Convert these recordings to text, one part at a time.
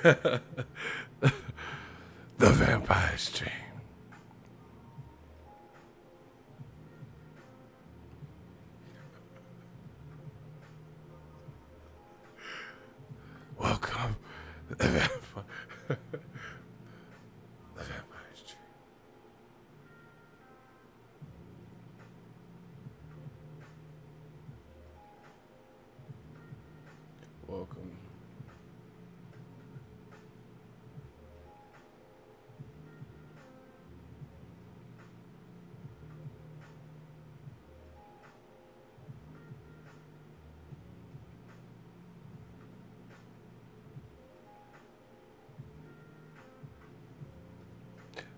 The Vampire Stream. Welcome to the Vampire. The Vampire Stream. Welcome.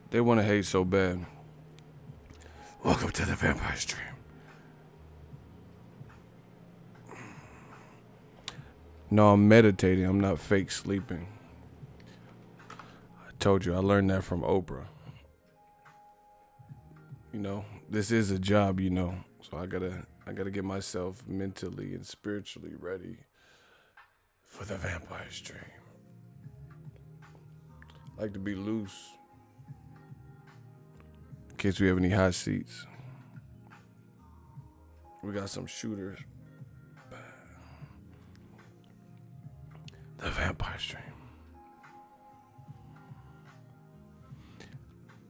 They want to hate so bad. Welcome to the Vampire Stream. No, I'm meditating. I'm not fake sleeping. I told you, I learned that from Oprah. You know, this is a job, you know. So I gotta get myself mentally and spiritually ready for the Vampire Stream. I like to be loose. In case we have any hot seats. We got some shooters. The Vampire Stream.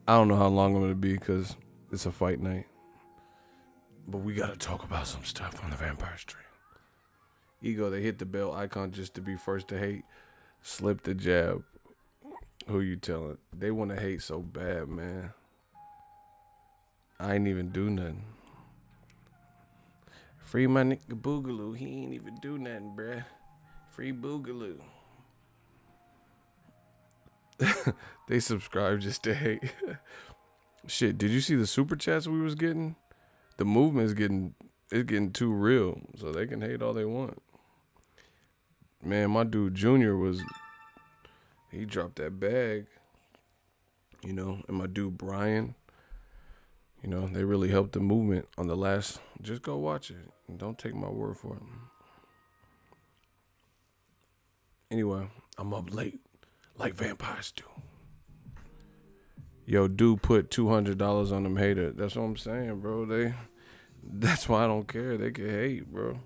I don't know how long I'm going to be because it's a fight night. But we got to talk about some stuff on the Vampire Stream. Ego, they hit the bell icon just to be first to hate. Slip the jab. Who you telling? They want to hate so bad, man. I ain't even do nothing. Free my nigga Boogaloo. He ain't even do nothing, bruh. Free Boogaloo. They subscribe just to hate. Shit, did you see the super chats we was getting? The movement is getting too real, so they can hate all they want. Man, my dude Junior he dropped that bag. You know, and my dude Brian. You know, they really helped the movement on the last. Just go watch it. And don't take my word for it. Anyway, I'm up late like vampires do. Yo, dude put $200 on them haters. That's what I'm saying, bro. That's why I don't care. They can hate, bro.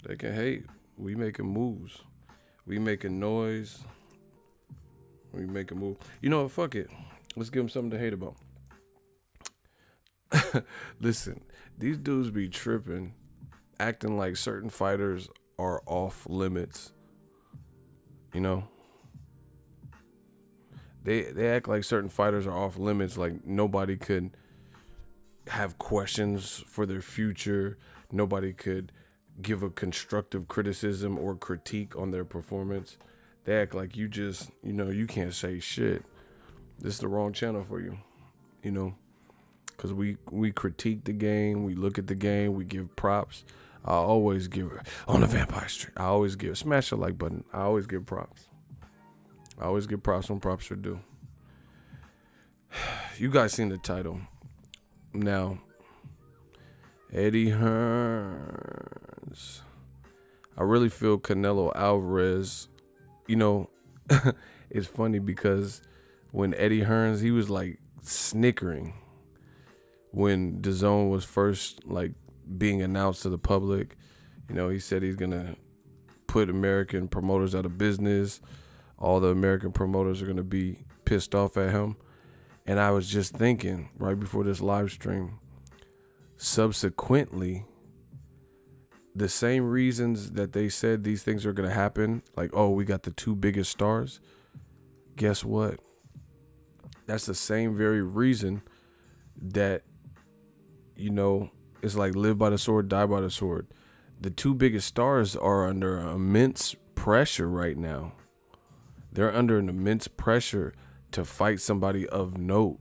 They can hate. We making moves. We making noise. We making move. You know what? Fuck it. Let's give them something to hate about. Listen, these dudes be tripping, acting like certain fighters are off limits. You know? They act like certain fighters are off limits, like nobody could have questions for their future. Nobody could give a constructive criticism or critique on their performance. They act like you just, you know, you can't say shit. This is the wrong channel for you, you know? Because we critique the game, we look at the game, we give props. I always give, on the Vampire Street, I always give, smash the like button, I always give props. I always give props when props are due. You guys seen the title. Now, Eddie Hearns. I really feel Canelo Alvarez, you know, it's funny because when Eddie Hearns, he was like snickering when DAZN was first like being announced to the public. You know, he said he's gonna put American promoters out of business. All the American promoters are gonna be pissed off at him. And I was just thinking right before this live stream, subsequently, the same reasons that they said these things are gonna happen, like, oh, we got the two biggest stars. Guess what? That's the same very reason that, you know, it's like live by the sword, die by the sword. The two biggest stars are under immense pressure right now. They're under an immense pressure to fight somebody of note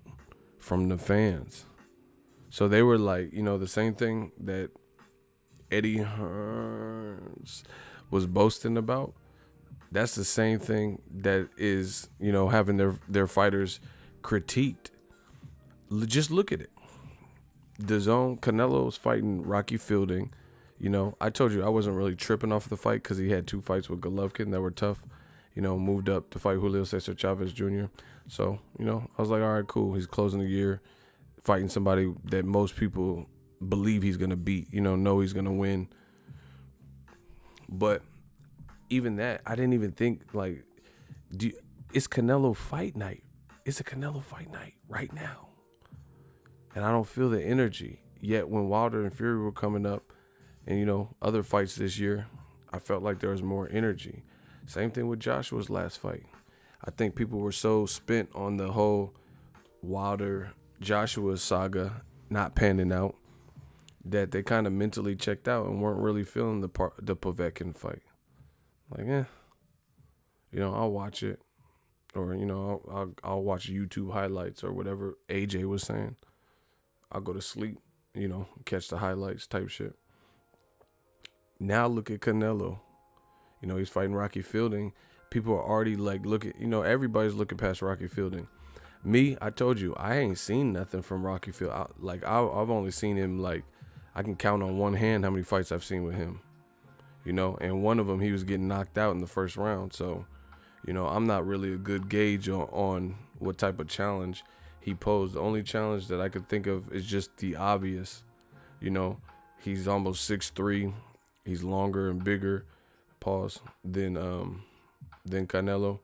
from the fans. So they were like, you know, the same thing that Eddie Hearns was boasting about. That's the same thing that is, you know, having their fighters critiqued. Just look at it. DAZN, Canelo's fighting Rocky Fielding. You know, I told you I wasn't really tripping off the fight because he had two fights with Golovkin that were tough. you know, moved up to fight Julio Cesar Chavez Jr. So, you know, I was like, all right, cool. He's closing the year, fighting somebody that most people believe he's going to beat, you know he's going to win. But even that, I didn't even think, like, it's Canelo fight night. It's a Canelo fight night right now. And I don't feel the energy. Yet when Wilder and Fury were coming up and, you know, other fights this year, I felt like there was more energy. Same thing with Joshua's last fight. I think people were so spent on the whole Wilder-Joshua saga not panning out that they kind of mentally checked out and weren't really feeling the Povetkin fight. Like, you know, I'll watch it. Or, you know, I'll watch YouTube highlights or whatever AJ was saying. I'll go to sleep, you know, catch the highlights type shit. Now look at Canelo. You know, he's fighting Rocky Fielding. People are already like looking, you know, everybody's looking past Rocky Fielding. Me, I told you, I ain't seen nothing from Rocky Fielding. I've only seen him, like, I can count on one hand how many fights I've seen with him. You know, and one of them he was getting knocked out in the first round. So, you know, I'm not really a good gauge on what type of challenge he posed. The only challenge that I could think of is just the obvious. You know, he's almost 6'3". He's longer and bigger, than Canelo.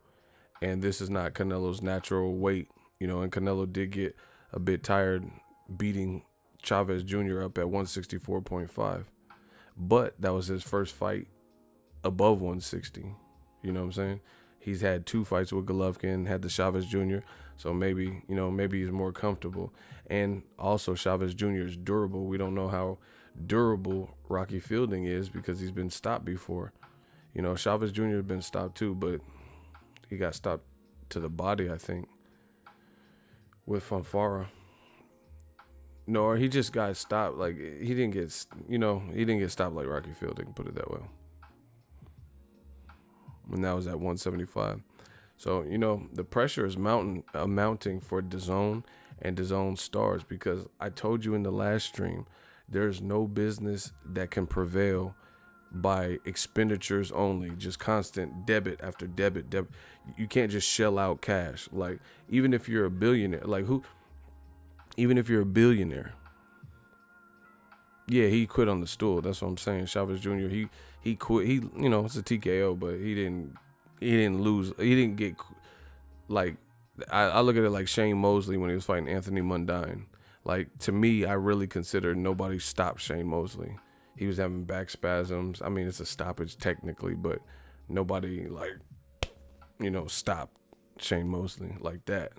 And this is not Canelo's natural weight. You know, and Canelo did get a bit tired beating Chavez Jr. up at 164.5. But that was his first fight above 160. You know what I'm saying? He's had 2 fights with Golovkin, had the Chavez Jr., so maybe, you know, maybe he's more comfortable. And also Chavez Jr. is durable. We don't know how durable Rocky Fielding is because he's been stopped before. You know, Chavez Jr. has been stopped too, but he got stopped to the body, I think, with Fanfara. No, or he just got stopped. Like, he didn't get stopped like Rocky Fielding, put it that way. And that was at 175. So, you know, the pressure is mounting for DAZN and DAZN stars, because I told you in the last stream, there's no business that can prevail by expenditures only, just constant debit after debit. You can't just shell out cash. Like, even if you're a billionaire, even if you're a billionaire, yeah, he quit on the stool. That's what I'm saying. Chavez Jr. He quit. He, you know, it's a TKO, but he didn't lose. He didn't get, like, I look at it like Shane Mosley when he was fighting Anthony Mundine. Like, to me, I really consider nobody stopped Shane Mosley. He was having back spasms. I mean, it's a stoppage technically, but nobody, like, you know, stopped Shane Mosley like that.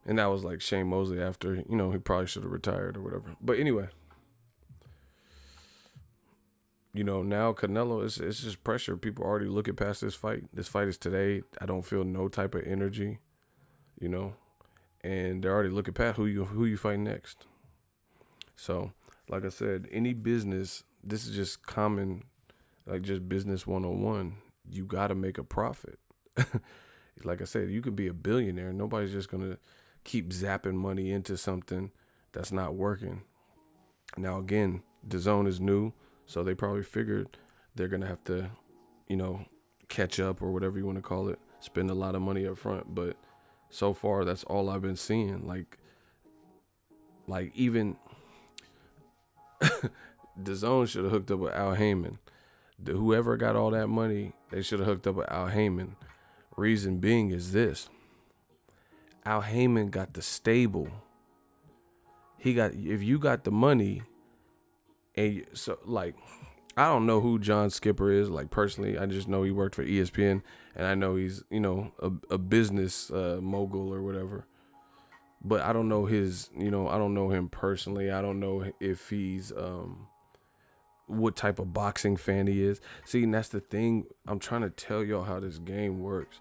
And that was like Shane Mosley after, you know, he probably should have retired or whatever. But anyway, you know, now Canelo, it's just pressure. People already looking past this fight. This fight is today. I don't feel no type of energy, you know, and they're already looking past who you fight next. So, like I said, any business, this is just common, like just business 101. You got to make a profit. Like I said, you could be a billionaire. Nobody's just going to keep zapping money into something that's not working. Now, again, DAZN is new, so they probably figured they're going to have to, you know, catch up or whatever you want to call it, spend a lot of money up front. But so far, that's all I've been seeing. Like even DAZN should have hooked up with Al Heyman. Whoever got all that money, they should have hooked up with Al Heyman. Reason being is this. Al Heyman got the stable. If you got the money, and so, like, I don't know who John Skipper is, like, personally. I just know he worked for ESPN, and I know he's, you know, a business mogul or whatever. But I don't know his, you know, I don't know him personally. I don't know if he's what type of boxing fan he is. See, and that's the thing. I'm trying to tell y'all how this game works.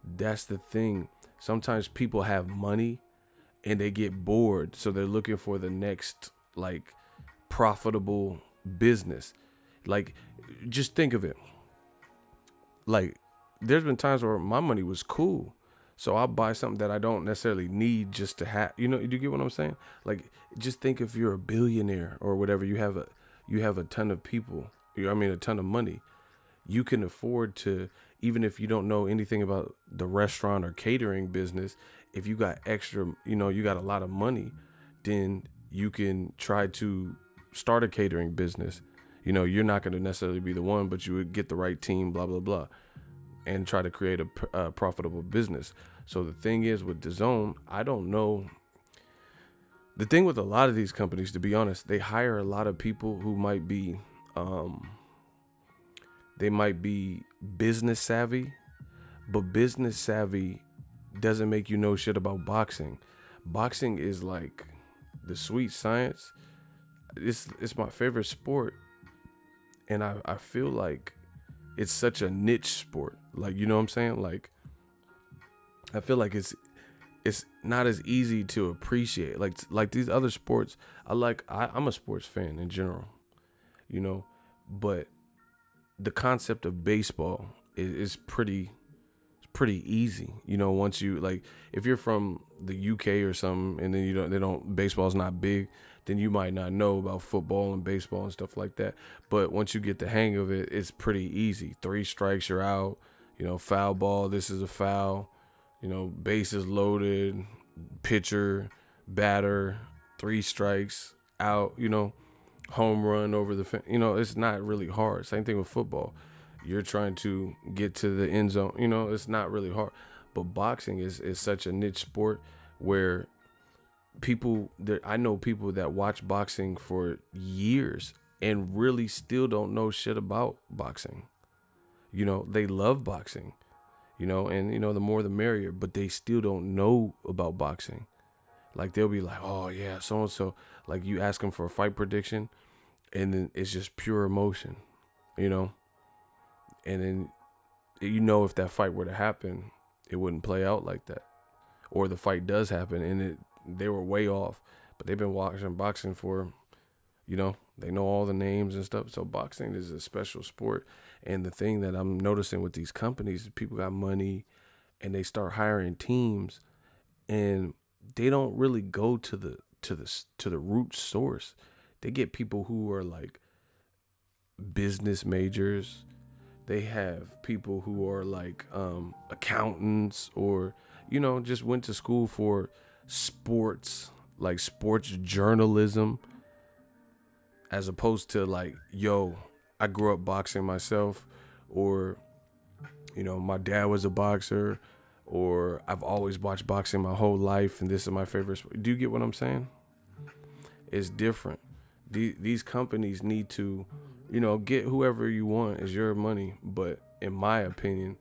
That's the thing. Sometimes people have money and they get bored, so they're looking for the next, like, profitable business. Like, just think of it. Like, there's been times where my money was cool, so I'll buy something that I don't necessarily need just to have. You know, you get what I'm saying? Like, just think if you're a billionaire or whatever, you have a ton of people, a ton of money. you can afford to, even if you don't know anything about the restaurant or catering business, if you got extra, you got a lot of money, then you can try to start a catering business. You're not going to necessarily be the one, but you would get the right team, blah, blah, blah, and try to create a profitable business. So the thing is with DAZN, I don't know. The thing with a lot of these companies, to be honest, they hire a lot of people who might be, business savvy, but business savvy doesn't make you know shit about boxing. Boxing is like the sweet science. It's my favorite sport, and I feel like it's such a niche sport. Like, you know what I'm saying? Like, I feel like it's not as easy to appreciate. Like these other sports, I'm a sports fan in general, but the concept of baseball is pretty easy. Once you, like, if you're from the UK or something, and then baseball's not big, then you might not know about football and baseball and stuff like that. But once you get the hang of it, it's pretty easy. 3 strikes, you're out. Foul ball, this is a foul. Bases loaded, pitcher, batter, 3 strikes, out. Home run over the fence. It's not really hard. Same thing with football. You're trying to get to the end zone. It's not really hard. But boxing is such a niche sport where I know people that watch boxing for years and really still don't know shit about boxing. They love boxing, and the more the merrier, but they still don't know about boxing. Like, they'll be like, oh yeah, so and so. Like, you ask them for a fight prediction, and then it's just pure emotion, and then if that fight were to happen, it wouldn't play out like that. Or the fight does happen and they were way off, but they've been watching boxing for, they know all the names and stuff. So boxing is a special sport. And the thing that I'm noticing with these companies, people got money and they start hiring teams, and they don't really go to the root source. They get people who are like business majors. They have people who are like accountants, or just went to school for sports, like sports journalism, as opposed to like, I grew up boxing myself, or my dad was a boxer, or I've always watched boxing my whole life and this is my favorite sport. Do you get what I'm saying? It's different. These companies need to, get whoever you want, is your money, but in my opinion,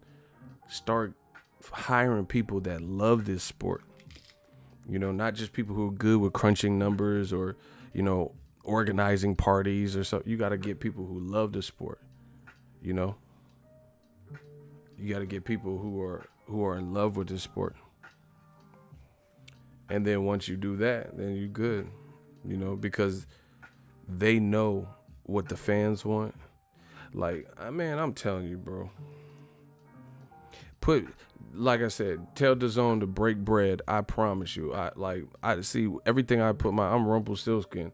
start hiring people that love this sport. Not just people who are good with crunching numbers or, organizing parties or something. You got to get people who love the sport. You got to get people who are in love with the sport. And then once you do that, then you're good, because they know what the fans want. Like, man, I'm telling you, bro. Like I said, tell DAZN to break bread. I promise you. I see everything I'm Rumpelstiltskin.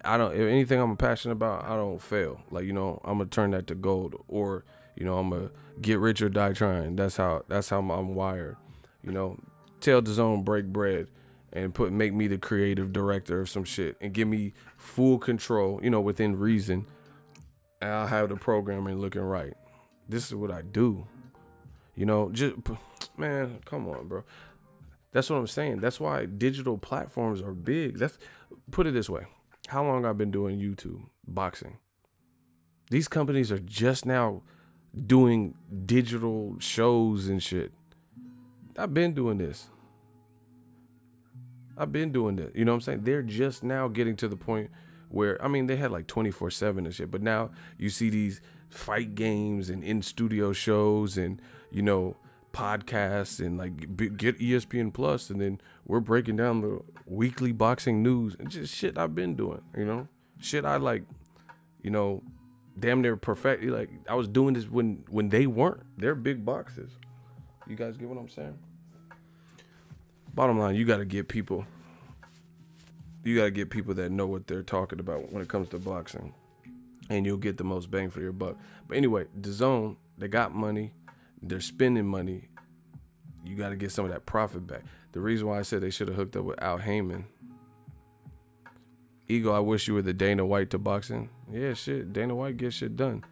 I don't, if anything I'm passionate about, I don't fail. Like, I'm gonna turn that to gold, or, I'm gonna get rich or die trying. That's how I'm wired. Tell DAZN break bread and make me the creative director of some shit and give me full control, within reason. And I'll have the programming looking right. This is what I do. Man, come on, bro. That's what I'm saying. That's why digital platforms are big. Put it this way. How long I've been doing YouTube boxing? These companies are just now doing digital shows and shit. I've been doing this. You know what I'm saying? They're just now getting to the point where, they had like 24/7 and shit, but now you see these fight games and in studio shows and, podcasts and like get ESPN Plus, and then we're breaking down the weekly boxing news and just shit I've been doing, shit I like, damn near perfect. Like, I was doing this when they weren't. They're big boxes. You guys get what I'm saying? Bottom line, you got to get people that know what they're talking about when it comes to boxing. and you'll get the most bang for your buck. But anyway, DAZN, they got money, they're spending money. You got to get some of that profit back. The reason why I said they should have hooked up with Al Heyman. Ego, I wish you were the Dana White to boxing. Yeah, shit. Dana White gets shit done.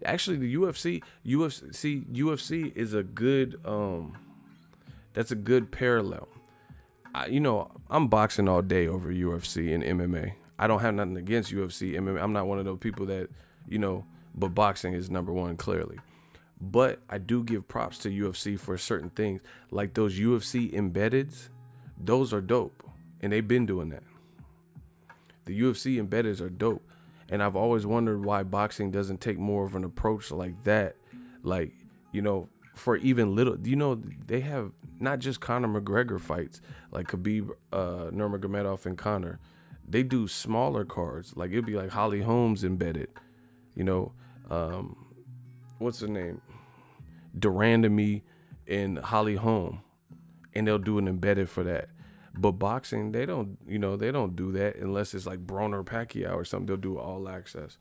Actually, the UFC is a good, that's a good parallel. I'm boxing all day over UFC and MMA. I don't have nothing against UFC, MMA. I'm not one of those people that, but boxing is number one, clearly. But I do give props to UFC for certain things. Like those UFC embeddeds, those are dope. And they've been doing that. The UFC embeddeds are dope. And I've always wondered why boxing doesn't take more of an approach like that. Like, for even little, they have not just Conor McGregor fights, like Khabib, Nurmagomedov and Conor. They do smaller cards. Like it'd be like Holly Holmes embedded, what's her name? Durandamy and Holly Holm. And they'll do an embedded for that. But boxing, they don't do that unless it's like Broner Pacquiao or something. They'll do all access.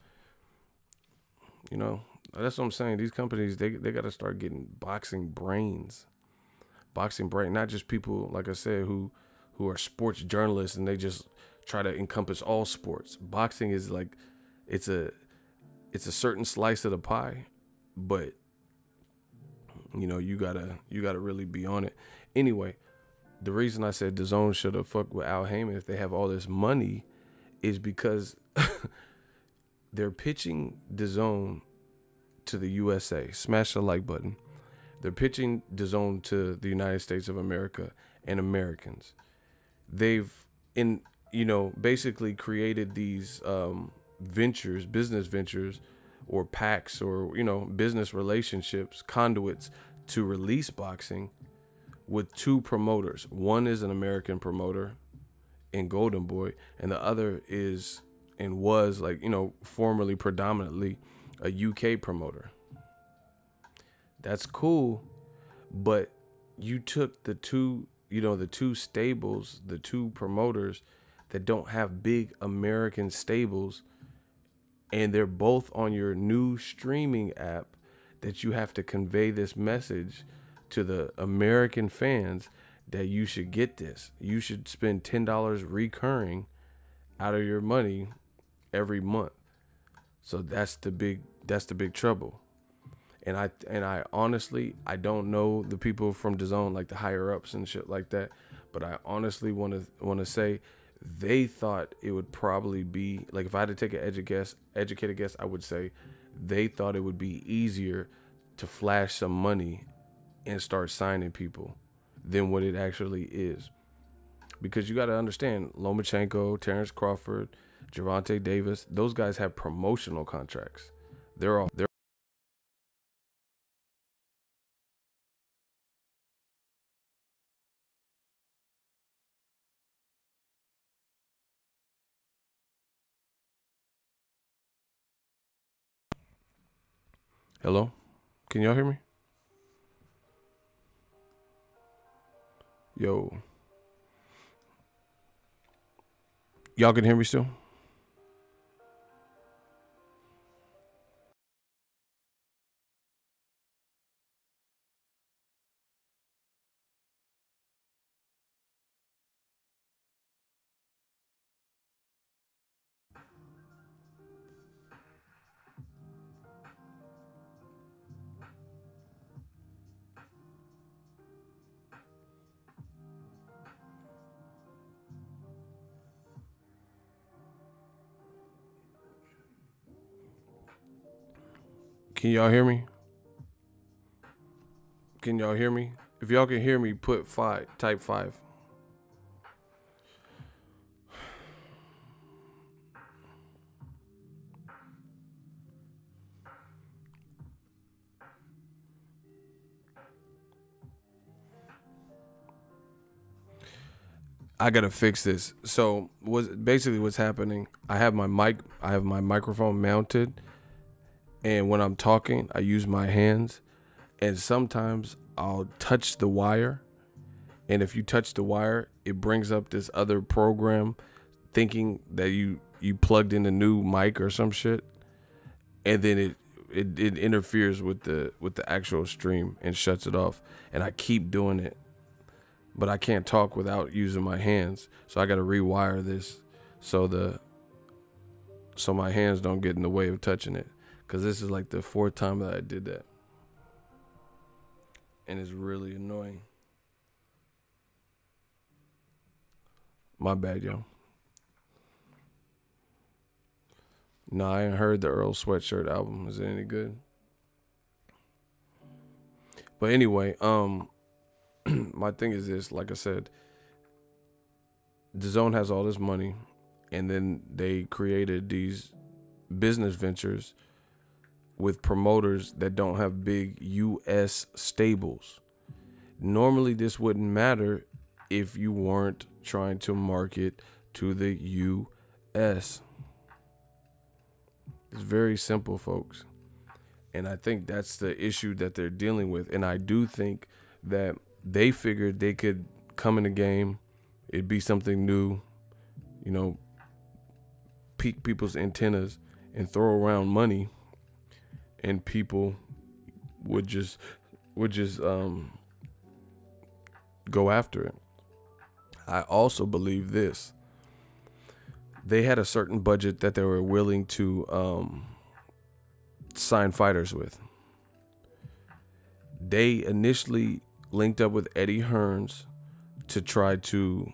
That's what I'm saying. These companies, they got to start getting boxing brains. Boxing brain, not just people, like I said, who are sports journalists and they just try to encompass all sports. Boxing is like, it's a certain slice of the pie, but you gotta really be on it. Anyway, the reason I said DAZN should have fucked with Al Heyman if they have all this money is because they're pitching DAZN to the USA. Smash the like button. They're pitching DAZN to the United States of America and Americans. They've basically created these business ventures or packs or, business relationships, conduits to release boxing with two promoters. One is an American promoter in Golden Boy, and the other is and was formerly predominantly a UK promoter. That's cool, but you took the two stables, the two promoters that don't have big American stables, and they're both on your new streaming app that you have to convey this message to the American fans that you should get this. You should spend $10 recurring out of your money every month. So that's the big trouble. And I honestly, I don't know the people from DAZN, like the higher ups and shit like that, but I honestly want to say they thought it would probably be, like, if I had to take an educated guess, I would say they thought it would be easier to flash some money and start signing people than what it actually is. Because you got to understand, Lomachenko, Terrence Crawford, Gervonta Davis, those guys have promotional contracts. They're Hello? Can y'all hear me? Yo. Y'all can hear me still? Can y'all hear me? Can y'all hear me? If y'all can hear me, put 5, type 5. I gotta fix this. So what's happening, I have my microphone mounted, and when I'm talking, I use my hands, and sometimes I'll touch the wire, and if you touch the wire, it brings up this other program thinking that you plugged in a new mic or some shit, and then it interferes with the actual stream and shuts it off. And I keep doing it, but I can't talk without using my hands. So I got to rewire this so my hands don't get in the way of touching it, because this is like the 4th time that I did that, and it's really annoying. My bad, yo. No, I ain't heard the Earl Sweatshirt album. Is it any good? But anyway, my thing is this, like I said, DAZN has all this money, and then they created these business ventures with promoters that don't have big U.S. stables. Normally, this wouldn't matter if you weren't trying to market to the U.S. It's very simple, folks. And I think that's the issue that they're dealing with. And I do think that they figured they could come in the game, it'd be something new, you know, pique people's antennas and throw around money, and people would just go after it. I also believe this. They had a certain budget that they were willing to sign fighters with. They initially linked up with Eddie Hearns to try to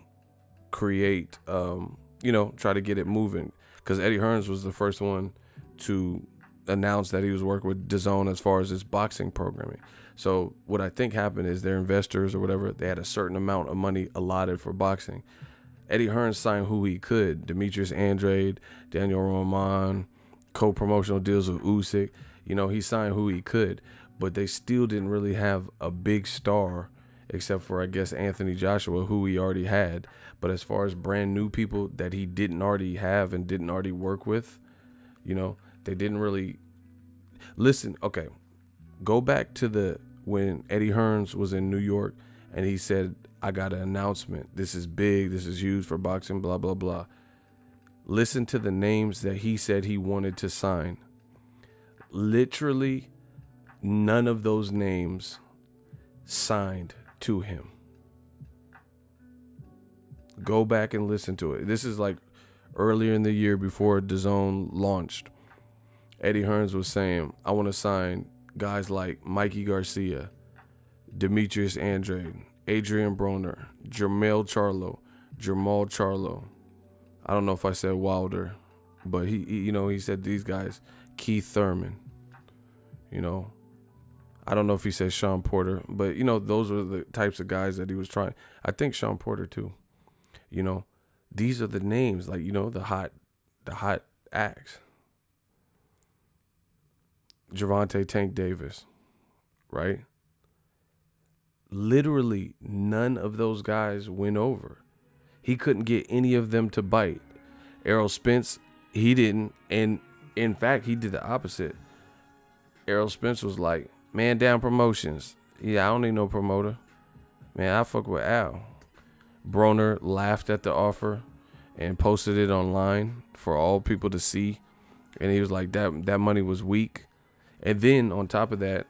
create, try to get it moving. Because Eddie Hearns was the first one to announce that he was working with DAZN as far as his boxing programming. So what I think happened is their investors or whatever, they had a certain amount of money allotted for boxing. Eddie Hearn signed who he could. Demetrius Andrade, Daniel Roman, co-promotional deals with Usyk. You know, he signed who he could. But they still didn't really have a big star, except for, I guess, Anthony Joshua, who he already had. But as far as brand new people that he didn't already have and didn't already work with, you know, they didn't really listen. Okay, go back to when Eddie Hearns was in New York and he said, I got an announcement. This is big. This is huge for boxing, blah, blah, blah. Listen to the names that he said he wanted to sign. Literally, none of those names signed to him. Go back and listen to it. This is like earlier in the year before DAZN launched. Eddie Hearns was saying, I want to sign guys like Mikey Garcia, Demetrius Andrade, Adrian Broner, Jamal Charlo. I don't know if I said Wilder, but he said these guys, Keith Thurman, I don't know if he said Sean Porter, but those are the types of guys that he was trying. I think Sean Porter too. These are the names, like, the hot acts. Gervonta Tank Davis, right? Literally none of those guys went over. He couldn't get any of them to bite. Errol Spence, he didn't. And in fact, he did the opposite. Errol Spence was like, man down promotions. Yeah, I don't need no promoter. Man, I fuck with Al. Broner laughed at the offer and posted it online for all people to see. And he was like, that money was weak. And then on top of that,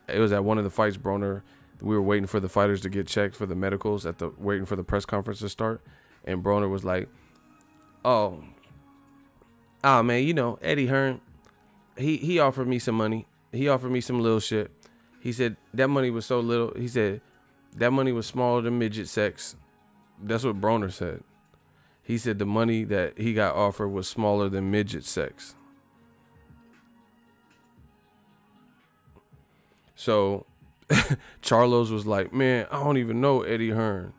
it was at one of the fights, Broner, we were waiting for the fighters to get checked for the medicals waiting for the press conference to start. And Broner was like, oh man, Eddie Hearn, he offered me some money. He offered me some little shit. He said that money was so little. He said that money was smaller than midget sex. That's what Broner said. He said the money that he got offered was smaller than midget sex. So Charlos was like, man, I don't even know Eddie Hearn.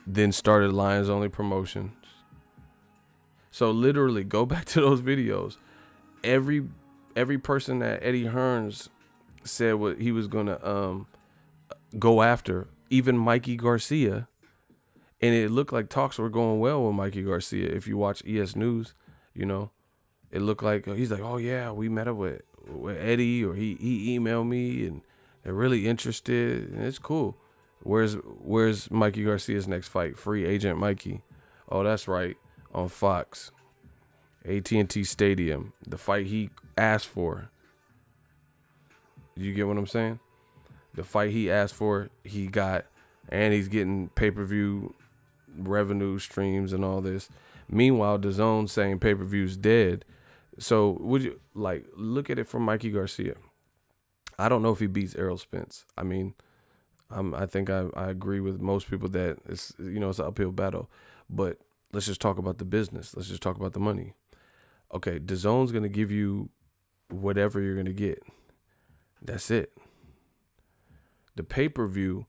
Then started Lions Only Promotions. So literally, go back to those videos. Every person that Eddie Hearns said what he was gonna go after, even Mikey Garcia, and it looked like talks were going well with Mikey Garcia. If you watch ES News, it looked like he's like, oh yeah, we met up with Eddie, or he emailed me and they're really interested, and it's cool. Where's Mikey Garcia's next fight? Free Agent Mikey. Oh, that's right, on Fox, AT&T Stadium. The fight he asked for. You get what I'm saying? The fight he asked for, he got, and he's getting pay-per-view revenue streams and all this. Meanwhile, DAZN saying pay-per-view's dead. So would you like look at it from Mikey Garcia? I don't know if he beats Errol Spence. I mean, I think I agree with most people that it's it's an uphill battle. But let's just talk about the business. Let's just talk about the money. Okay, DAZN's gonna give you whatever you're gonna get. That's it. The pay-per-view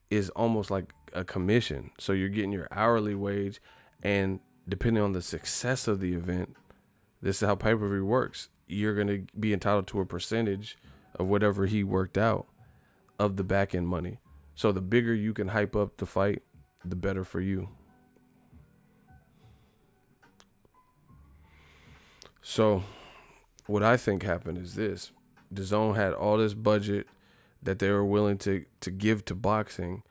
is almost like a commission. So you're getting your hourly wage, and depending on the success of the event, this is how pay-per-view works. You're going to be entitled to a percentage of whatever he worked out of the back-end money. So the bigger you can hype up the fight, the better for you. So what I think happened is this. DAZN had all this budget that they were willing to give to boxing.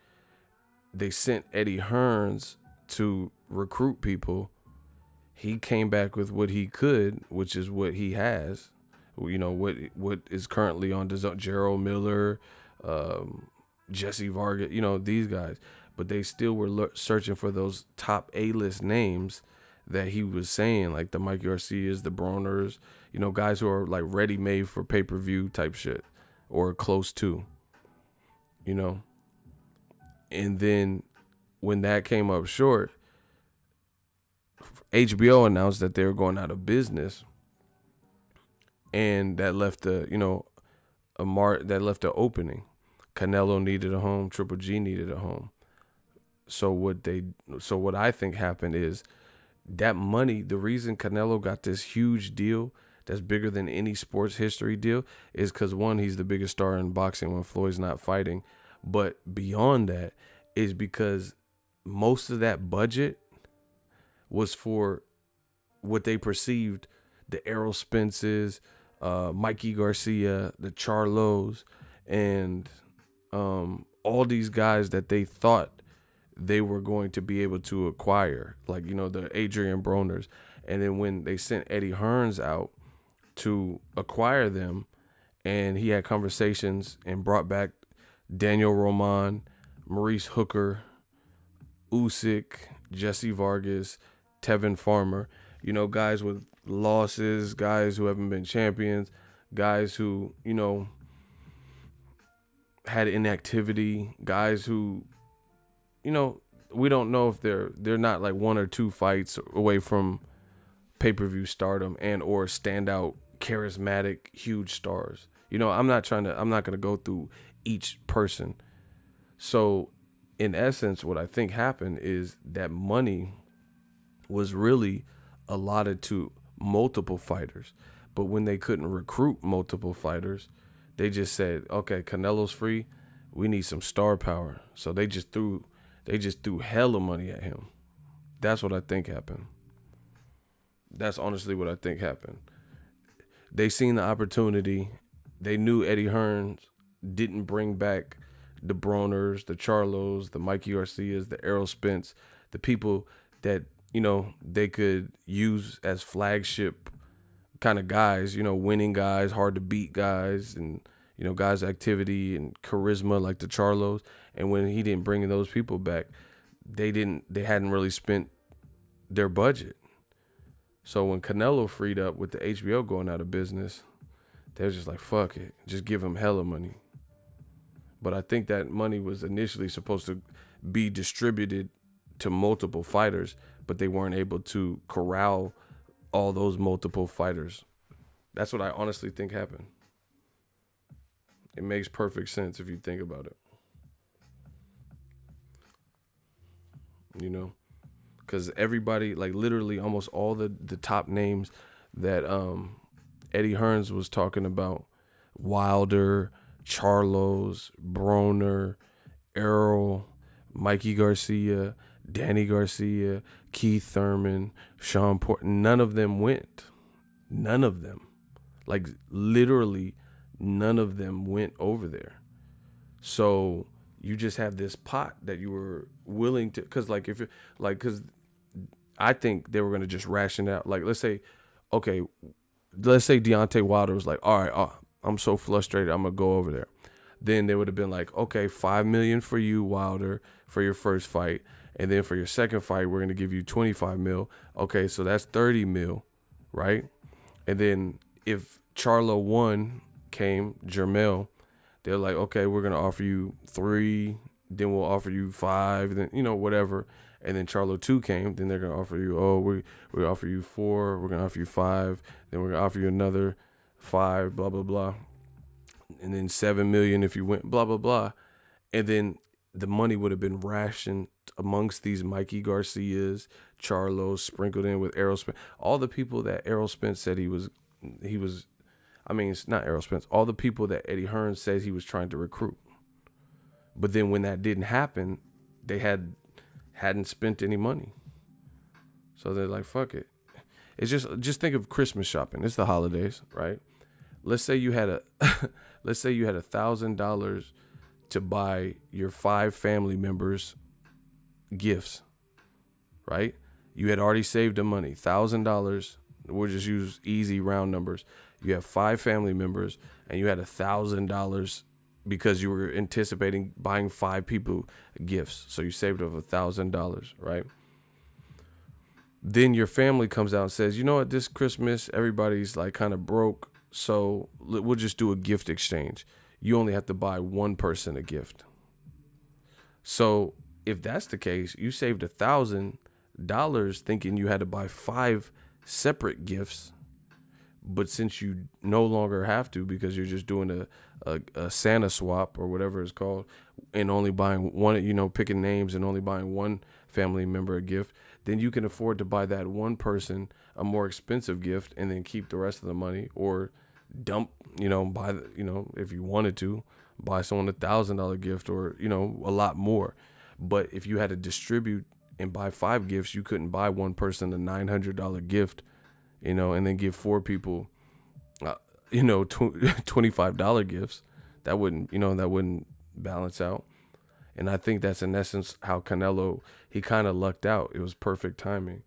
They sent Eddie Hearns to recruit people. He came back with what he could, which is what he has. What is currently on DAZN, Gerald Miller, Jesse Vargas, these guys. But they still were searching for those top A-list names that he was saying, like the Mike Garcias, the Broners, guys who are like ready-made for pay-per-view type shit or close to, And then when that came up short, HBO announced that they were going out of business, and that left that left an opening. Canelo needed a home, Triple G needed a home. So what I think happened is that money, the reason Canelo got this huge deal that's bigger than any sports history deal is because, one, he's the biggest star in boxing when Floyd's not fighting. But beyond that is because most of that budget was for what they perceived the Errol Spences, Mikey Garcia, the Charlos, and all these guys that they thought they were going to be able to acquire, like, the Adrian Broners. And then when they sent Eddie Hearns out to acquire them, and he had conversations and brought back Daniel Roman, Maurice Hooker, Usyk, Jesse Vargas, Tevin Farmer, guys with losses, guys who haven't been champions, guys who, had inactivity, guys who, we don't know if they're not like one or two fights away from pay-per-view stardom and or standout, charismatic, huge stars. I'm not going to go through each person. So in essence, what I think happened is that money was really allotted to multiple fighters. But when they couldn't recruit multiple fighters, they just said, okay, Canelo's free. We need some star power. So they just threw hella money at him. That's what I think happened. That's honestly what I think happened. They seen the opportunity. They knew Eddie Hearns didn't bring back the Broners, the Charlos, the Mikey Garcias, the Errol Spence, the people that, they could use as flagship kind of guys, winning guys, hard to beat guys, and, guys' activity and charisma like the Charlos. And when he didn't bring those people back, they hadn't really spent their budget. So when Canelo freed up with the HBO going out of business, they was just like, fuck it, just give him hella money. But I think that money was initially supposed to be distributed to multiple fighters, but they weren't able to corral all those multiple fighters. That's what I honestly think happened. It makes perfect sense if you think about it. Because everybody, like literally almost all the top names that Eddie Hearns was talking about, Wilder, Charlos, Broner, Errol, Mikey Garcia, Danny Garcia, Keith Thurman, Sean Porter, none of them went. None of them. Like literally none of them went over there. So you just have this pot that you were willing to, because I think they were going to just ration out. Like, let's say, okay, let's say Deontay Wilder was like, all right, I'm so frustrated, I'm gonna go over there. Then they would have been like, okay, $5 million for you, Wilder, for your first fight, and then for your second fight, we're gonna give you 25 mil. Okay, so that's 30 mil, right? And then if Charlo 1 came, Jermell, they're like, okay, we're gonna offer you 3, then we'll offer you 5, then whatever. And then Charlo 2 came, then they're gonna offer you, we offer you 4, we're gonna offer you 5, then we're gonna offer you another 5, blah blah blah, and then 7 million if you win, blah blah blah. And then the money would have been rationed amongst these Mikey Garcias, Charlos, sprinkled in with Errol Spence, all the people that Errol Spence said he was. I mean, it's not Errol Spence. All the people that Eddie Hearn says he was trying to recruit. But then when that didn't happen, they hadn't spent any money. So they're like, fuck it. It's just think of Christmas shopping. It's the holidays, right? Let's say you had $1,000 to buy your 5 family members gifts, right? You had already saved the money, $1,000. We'll just use easy round numbers. You have 5 family members, and you had $1,000 because you were anticipating buying 5 people gifts. So you saved over $1,000, right? Then your family comes out and says, you know what, this Christmas, everybody's like kind of broke, so we'll just do a gift exchange. You only have to buy one person a gift. So if that's the case, you saved $1,000 thinking you had to buy 5 separate gifts. But since you no longer have to, because you're just doing a Santa swap or whatever it's called, and only buying one, picking names and only buying one family member a gift, then you can afford to buy that one person a more expensive gift and then keep the rest of the money, or dump, buy, if you wanted to, buy someone $1,000 gift, or, a lot more. But if you had to distribute and buy 5 gifts, you couldn't buy one person a $900 gift, and then give 4 people, $25 gifts. That wouldn't balance out. And I think that's in essence how Canelo, he kind of lucked out. It was perfect timing.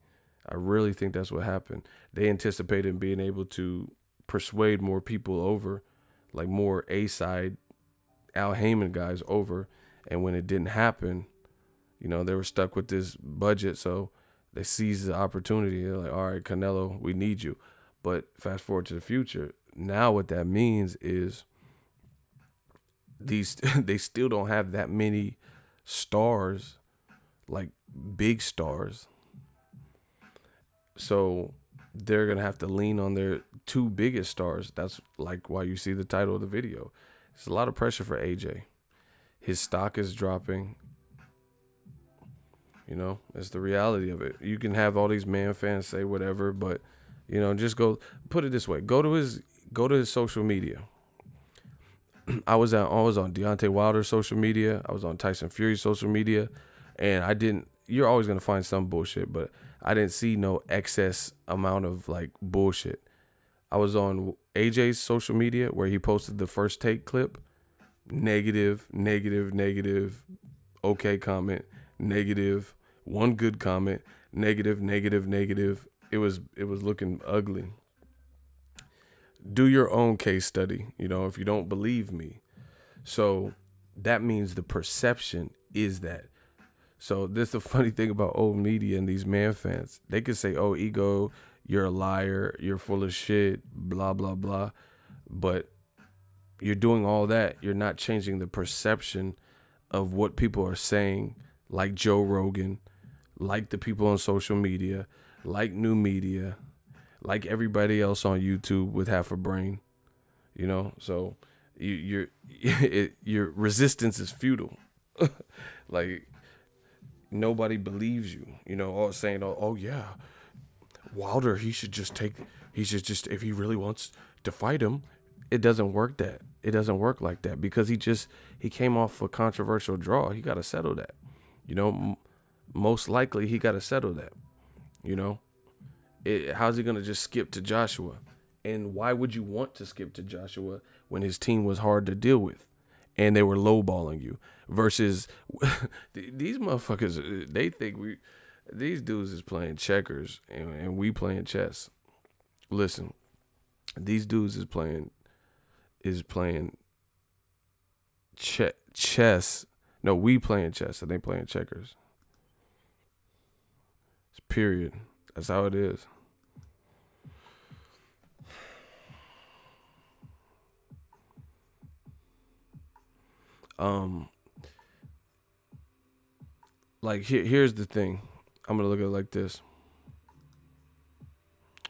I really think that's what happened. They anticipated being able to persuade more people over, like more A-side Al Heyman guys over. And when it didn't happen, they were stuck with this budget. So they seized the opportunity. They're like, all right, Canelo, we need you. But fast forward to the future. Now what that means is they still don't have that many stars, like big stars. So they're going to have to lean on their 2 biggest stars. That's like why you see the title of the video. It's a lot of pressure for AJ. His stock is dropping. It's the reality of it. You can have all these man fans say whatever, but just go, put it this way. Go to his social media. I was on Deontay Wilder's social media. I was on Tyson Fury's social media, and you're always going to find some bullshit, but I didn't see no excess amount of like bullshit. I was on AJ's social media where he posted the first take clip. Negative, okay comment, negative, one good comment, negative. It was looking ugly. Do your own case study, if you don't believe me. So that means the perception is that. So this is the funny thing about old media and these man fans. They could say, oh, Ego, you're a liar, you're full of shit, blah, blah, blah. But you're doing all that. You're not changing the perception of what people are saying, like Joe Rogan, like the people on social media, like new media, like everybody else on YouTube with half a brain, so your resistance is futile. Like nobody believes you, all saying, oh yeah, Wilder, he should just, if he really wants to fight him. It doesn't work like that, because he came off a controversial draw. He got to settle that, most likely he got to settle that, how's he going to just skip to Joshua? And why would you want to skip to Joshua when his team was hard to deal with and they were lowballing you? Versus these motherfuckers, they think these dudes is playing checkers and we playing chess. Listen, These dudes is playing chess. No, we playing chess and they playing checkers. It's period. That's how it is. Like here's the thing. I'm gonna look at it like this.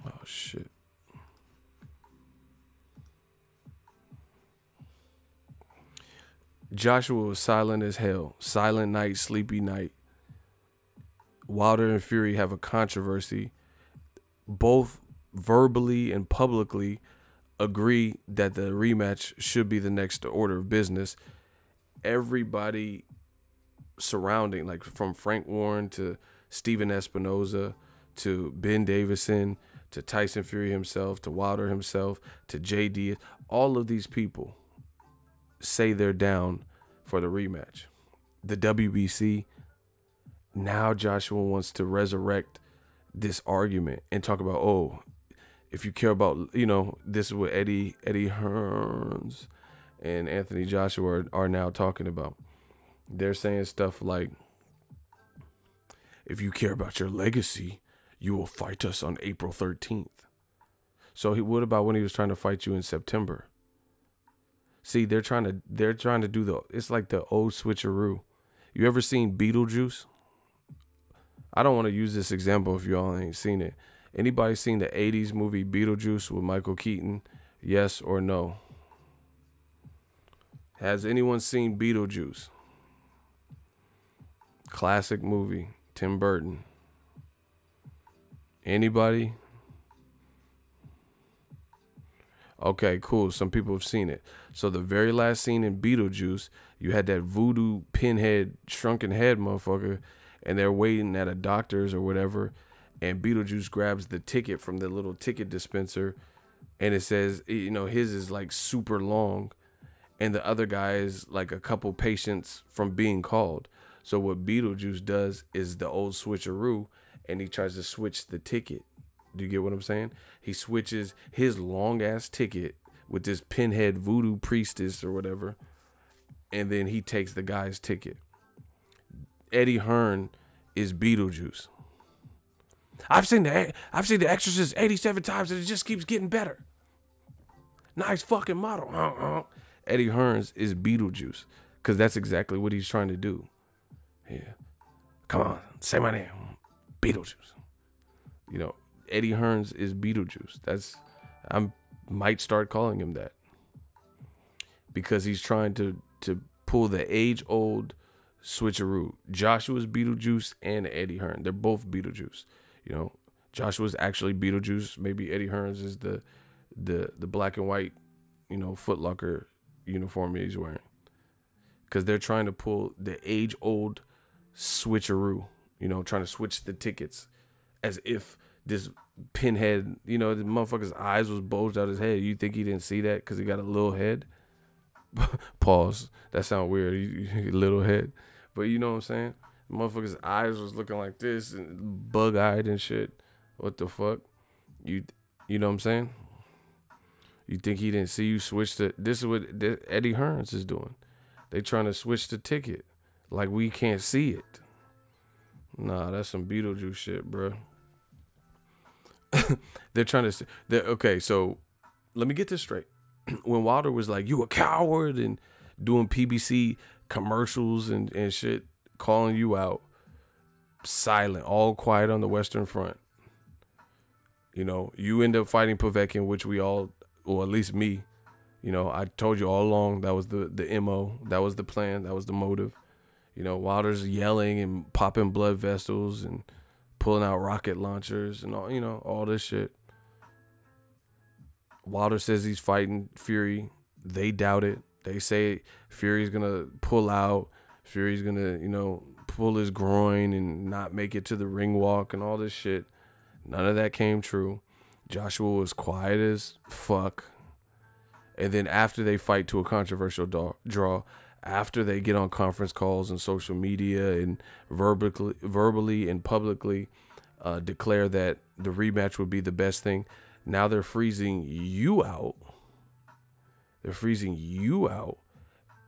Oh shit. Joshua was silent as hell. Silent night, sleepy night. Wilder and Fury have a controversy. Both verbally and publicly agree that the rematch should be the next order of business. Everybody surrounding, like from Frank Warren to Steven Espinoza to Ben Davison to Tyson Fury himself to Wilder himself to JD, all of these people say they're down for the rematch. The WBC, now Joshua wants to resurrect this argument and talk about, oh, if you care about, this is what Eddie Hearns and Anthony Joshua are now talking about. They're saying stuff like, if you care about your legacy, you will fight us on April 13th. So what about when he was trying to fight you in September? See, they're trying to do it's like the old switcheroo. You ever seen Beetlejuice? I don't want to use this example if y'all ain't seen it. Anybody seen the 80s movie Beetlejuice with Michael Keaton? Yes or no? Has anyone seen Beetlejuice? Classic movie, Tim Burton. Anybody? Okay, cool. Some people have seen it. So the very last scene in Beetlejuice, you had that voodoo pinhead, shrunken head motherfucker, and they're waiting at a doctor's or whatever, and Beetlejuice grabs the ticket from the little ticket dispenser, and it says, his is like super long, and the other guy is like a couple patients from being called. So what Beetlejuice does is the old switcheroo, and he tries to switch the ticket. Do you get what I'm saying? He switches his long ass ticket with this pinhead voodoo priestess or whatever, and then he takes the guy's ticket. Eddie Hearn is Beetlejuice. I've seen the Exorcist 87 times and it just keeps getting better. Nice fucking model. Eddie Hearns is Beetlejuice because that's exactly what he's trying to do. Yeah, come on, say my name, Beetlejuice. Eddie Hearns is Beetlejuice. I might start calling him that because he's trying to pull the age-old switcheroo. Joshua's Beetlejuice and Eddie Hearn. They're both Beetlejuice. Joshua's actually Beetlejuice. Maybe Eddie Hearns is the black and white, Foot Locker uniform he's wearing. Because they're trying to pull the age-old switcheroo. Trying to switch the tickets as if this pinhead, the motherfucker's eyes was bulged out his head. You think he didn't see that because he got a little head? Pause. That sound weird. Little head. But you know what I'm saying? The motherfucker's eyes was looking like this and bug-eyed and shit. What the fuck? You know what I'm saying? You think he didn't see you switch this is what Eddie Hearns is doing. They trying to switch the ticket like we can't see it. Nah, that's some Beetlejuice shit, bro. They're trying to. Okay, so let me get this straight. When Wilder was like, "You a coward," and doing PBC commercials and shit, calling you out, silent, all quiet on the Western Front. You end up fighting Povetkin, which we all, or at least me, I told you all along that was the MO, that was the plan, that was the motive. Wilder's yelling and popping blood vessels and pulling out rocket launchers and all, all this shit. Wilder says he's fighting Fury. They doubt it. They say Fury's gonna pull out. Fury's gonna, pull his groin and not make it to the ring walk and all this shit. None of that came true. Joshua was quiet as fuck. And then after they fight to a controversial draw, after they get on conference calls and social media and verbally and publicly declare that the rematch would be the best thing, Now they're freezing you out. They're freezing you out.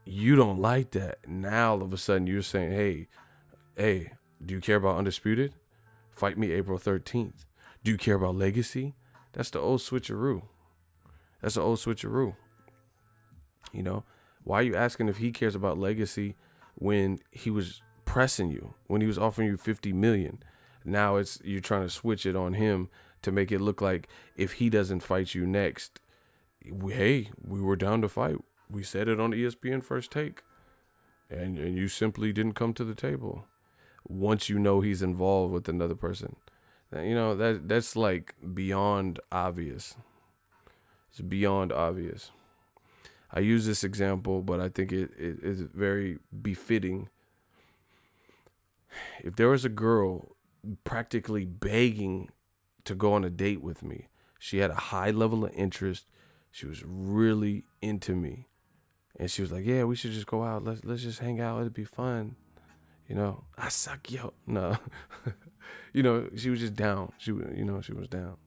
You don't like that. Now all of a sudden you're saying, hey, do you care about Undisputed? Fight me April 13th. Do you care about Legacy? That's the old switcheroo. That's the old switcheroo. You know, why are you asking if he cares about Legacy when he was pressing you, when he was offering you 50 million? Now you're trying to switch it on him to make it look like if he doesn't fight you next, we were down to fight. We said it on ESPN First Take, and you simply didn't come to the table. Once you know he's involved with another person, you know that's like beyond obvious. It's beyond obvious. I use this example, but I think it is very befitting. If there was a girl practically begging to go on a date with me, she had a high level of interest, she was really into me, and she was like, yeah, we should just go out, let's just hang out, it'd be fun, you know, I suck, yo. No. You know, she was just down. She was down.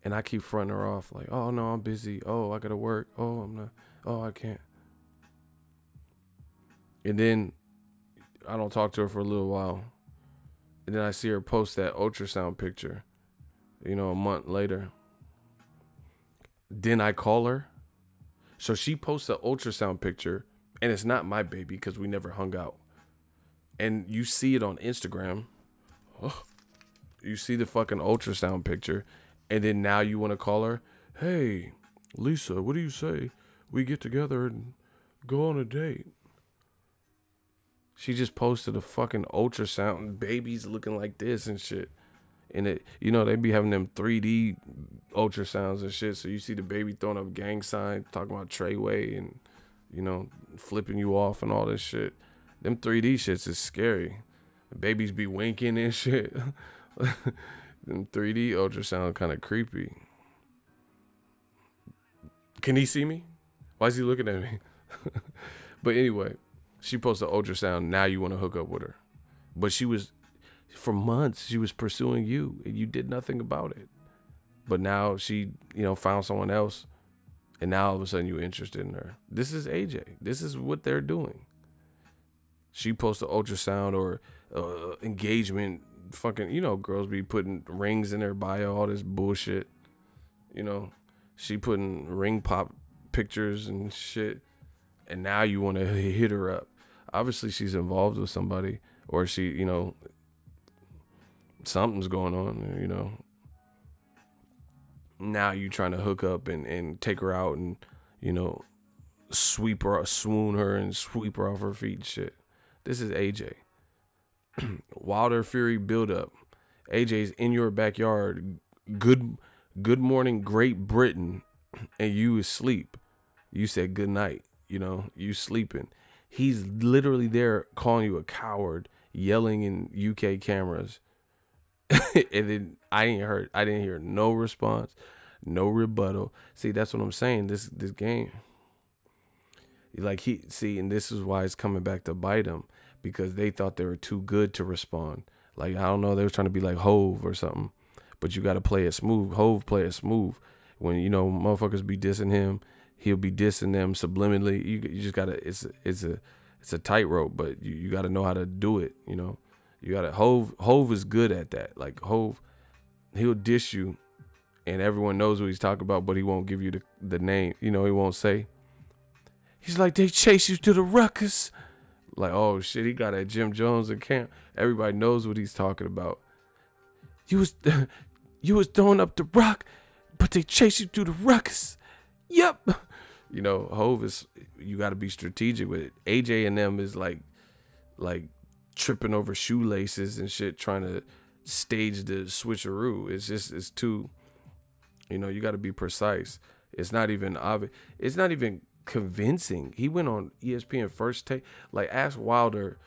And I keep fronting her off like, oh no, I'm busy, oh I gotta work, oh I'm not, oh I can't. And then I don't talk to her for a little while, and then I see her post that ultrasound picture, you know, a month later. Then I call her. So she posts an ultrasound picture, and it's not my baby because we never hung out. And you see it on Instagram. Oh, you see the fucking ultrasound picture, and then now you want to call her. Hey, Lisa, what do you say we get together and go on a date? She just posted a fucking ultrasound, babies looking like this and shit. And it, you know, they be having them 3D ultrasounds and shit. So you see the baby throwing up gang signs, talking about Treyway and, you know, flipping you off and all this shit. Them 3D shits is scary. The babies be winking and shit. Them 3D ultrasound kind of creepy. Can he see me? Why is he looking at me? But anyway, she posted ultrasound. Now you want to hook up with her. But she was, for months, she was pursuing you, and you did nothing about it. But now she, you know, found someone else, and now all of a sudden you're interested in her. This is AJ. This is what they're doing. She posted ultrasound or engagement. Fucking, you know, girls be putting rings in their bio, all this bullshit. You know, she putting ring pop pictures and shit. And now you want to hit her up. Obviously, she's involved with somebody, or she, you know, something's going on, you know. Now you trying to hook up and take her out and, you know, swoon her and sweep her off her feet and shit. This is AJ. Wilder Fury buildup. AJ's in your backyard. Good morning, Great Britain, and you asleep. You said good night. You know, you sleeping. He's literally there calling you a coward, yelling in UK cameras. And then I didn't hear no response, no rebuttal. See, that's what I'm saying. This game. Like and this is why it's coming back to bite him, because they thought they were too good to respond. Like, I don't know, they were trying to be like Hove or something. But you got to play it smooth. Hove play it smooth. When, you know, motherfuckers be dissing him, he'll be dissing them subliminally. You just got to, it's a tightrope, but you got to know how to do it, you know. You got to, Hove is good at that. Like, Hove, he'll diss you, and everyone knows what he's talking about, but he won't give you the name. You know, he won't say. He's like, they chase you to the ruckus. Like, oh shit, he got that Jim Jones in camp. Everybody knows what he's talking about. You was throwing up the rock, but they chase you to the ruckus. Yep. You know, Hove is, you got to be strategic with it. AJ and them is like tripping over shoelaces and shit, trying to stage the switcheroo. It's too, you know, you got to be precise. It's not even obvious. It's not even convincing. He went on ESPN First Take. Like, ask Wilder,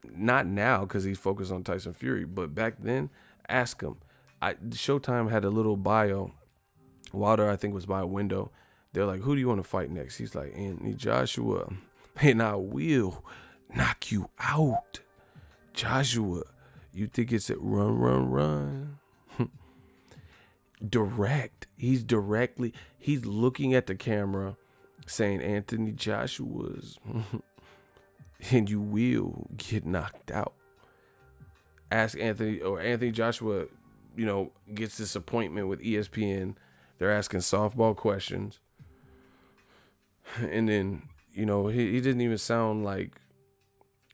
not now because he's focused on Tyson Fury, but back then, ask him. Showtime had a little bio. Wilder, I think, was by a window. They're like, who do you want to fight next? He's like, Anthony Joshua, and I will knock you out. Joshua, you think it's a run? direct. He's looking at the camera saying, Anthony Joshua's, and you will get knocked out. Ask Anthony, or Anthony Joshua, gets this appointment with ESPN. They're asking softball questions. And then, he didn't even sound like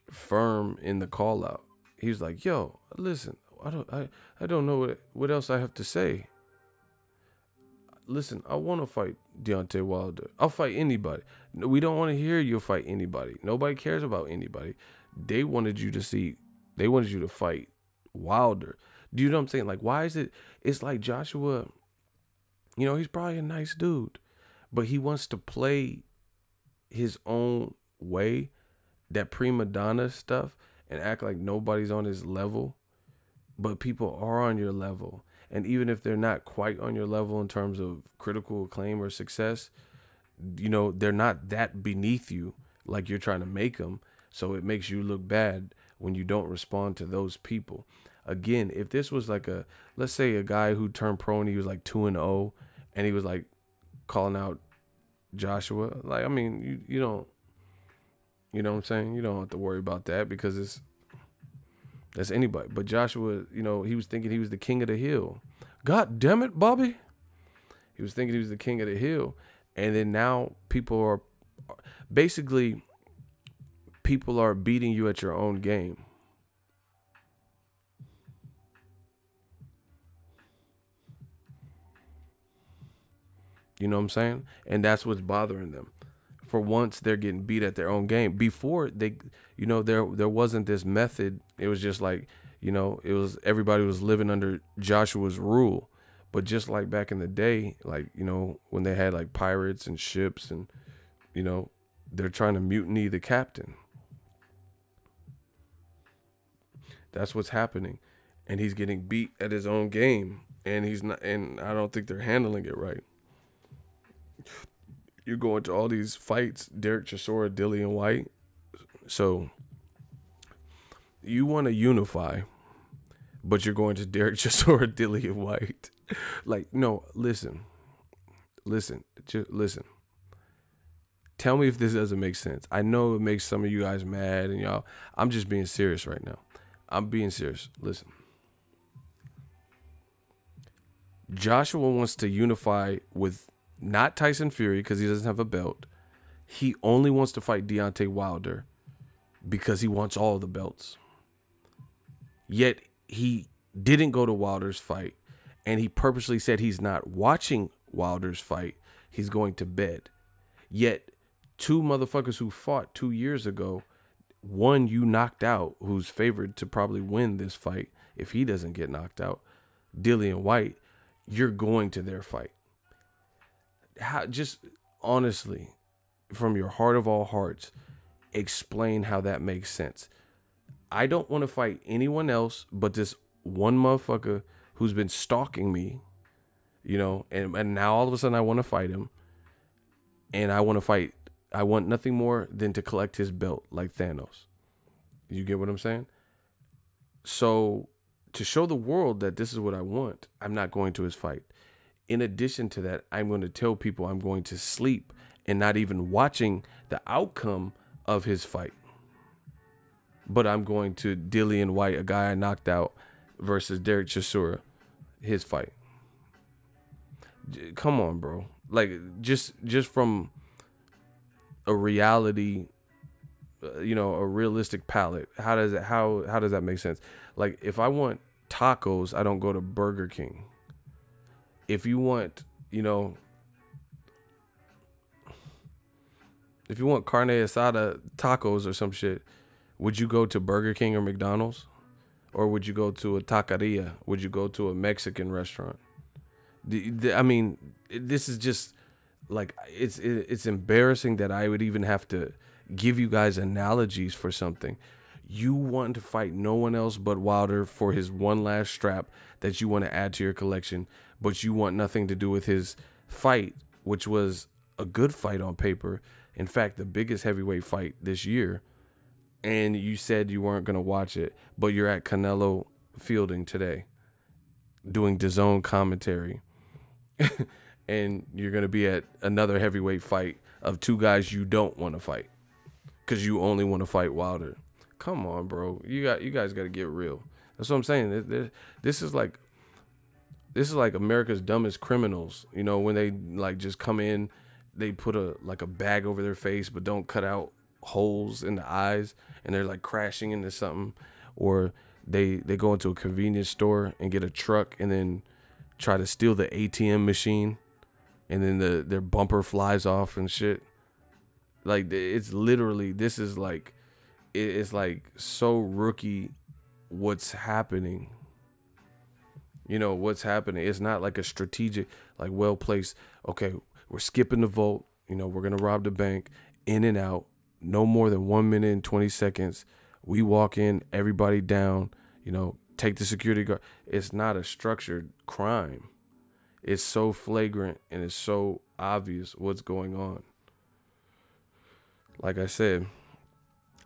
firm in the call out. He was like, yo, listen, I don't know what else I have to say. Listen, I want to fight Deontay Wilder. I'll fight anybody. We don't want to hear you fight anybody. Nobody cares about anybody. They wanted you to fight Wilder. Do you know what I'm saying? Like, why is it? It's like Joshua, he's probably a nice dude, but he wants to play his own way, that prima donna stuff, and act like nobody's on his level. But people are on your level. And even if they're not quite on your level in terms of critical acclaim or success, they're not that beneath you like you're trying to make them. So it makes you look bad when you don't respond to those people. Again, if this was like let's say a guy who turned pro and he was like 2-0 and he was like calling out Joshua, like, I mean, you don't, you know what I'm saying? You don't have to worry about that because that's anybody. But Joshua, he was thinking he was the king of the hill. God damn it, Bobby. He was thinking he was the king of the hill. And then now people are beating you at your own game. You know what I'm saying? And that's what's bothering them. For once, they're getting beat at their own game. Before, there wasn't this method. It was just like, everybody was living under Joshua's rule. But just like back in the day, like, when they had like pirates and ships and, they're trying to mutiny the captain. That's what's happening. And he's getting beat at his own game. And he's not, and I don't think they're handling it right. You're going to all these fights, Derek Chisora, Dillian White. So you want to unify, but you're going to Derek Chisora, Dillian White. Like, no, listen. Just listen. Tell me if this doesn't make sense. I know it makes some of you guys mad and y'all. I'm just being serious right now. I'm being serious. Listen. Joshua wants to unify with not Tyson Fury because he doesn't have a belt. He only wants to fight Deontay Wilder because he wants all the belts. Yet he didn't go to Wilder's fight, and he purposely said he's not watching Wilder's fight. He's going to bed. Yet two motherfuckers who fought 2 years ago, one you knocked out, who's favored to probably win this fight if he doesn't get knocked out, Dillian White, you're going to their fight. Just honestly, from your heart of all hearts, explain how that makes sense. I don't want to fight anyone else but this one motherfucker who's been stalking me, and now all of a sudden I want to fight him. And I want nothing more than to collect his belt like Thanos. You get what I'm saying? So to show the world that this is what I want, I'm not going to his fight. In addition to that, I'm going to tell people I'm going to sleep and not even watching the outcome of his fight. But I'm going to Dillian White, a guy I knocked out, versus Derek Chisora, his fight. Come on, bro. Like, just from a reality, a realistic palette. How does that make sense? Like, if I want tacos, I don't go to Burger King. If you want, if you want carne asada tacos or some shit, would you go to Burger King or McDonald's? Or would you go to a taqueria? Would you go to a Mexican restaurant? I mean, this is just like, it's embarrassing that I would even have to give you guys analogies for something. You want to fight no one else but Wilder for his one last strap that you want to add to your collection, but you want nothing to do with his fight, which was a good fight on paper. In fact, the biggest heavyweight fight this year. And you said you weren't going to watch it, but you're at Canelo fielding today, doing DAZN commentary. and you're going to be at another heavyweight fight of two guys you don't want to fight because you only want to fight Wilder. Come on, bro. You guys got to get real. That's what I'm saying. This is like America's Dumbest Criminals. You know, when they like just come in, they put a bag over their face but don't cut out holes in the eyes, and they're like crashing into something. Or they go into a convenience store and get a truck and then try to steal the ATM machine, and then their bumper flies off and shit. Like, it's literally, this is like, it's like so rookie what's happening. You know, what's happening. It's not like a strategic, like well placed, okay, we're skipping the vote. You know, we're going to rob the bank, in and out, no more than 1 minute and 20 seconds. We walk in, everybody down, you know, take the security guard. It's not a structured crime. It's so flagrant and it's so obvious what's going on. Like I said,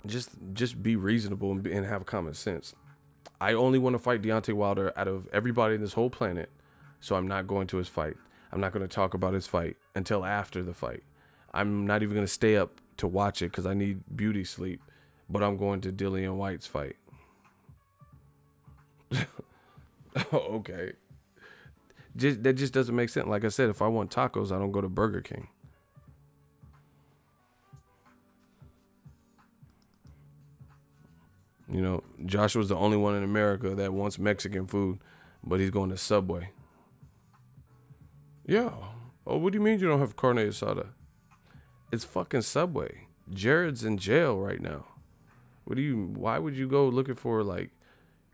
just be reasonable and have common sense. I only want to fight Deontay Wilder out of everybody in this whole planet, so I'm not going to his fight. I'm not going to talk about his fight until after the fight. I'm not even going to stay up to watch it because I need beauty sleep, but I'm going to Dillian White's fight. Okay. That just doesn't make sense. Like I said, if I want tacos, I don't go to Burger King. You know, Joshua's the only one in America that wants Mexican food, but he's going to Subway. Yeah. Oh, what do you mean you don't have carne asada? It's fucking Subway. Jared's in jail right now. Why would you go looking for like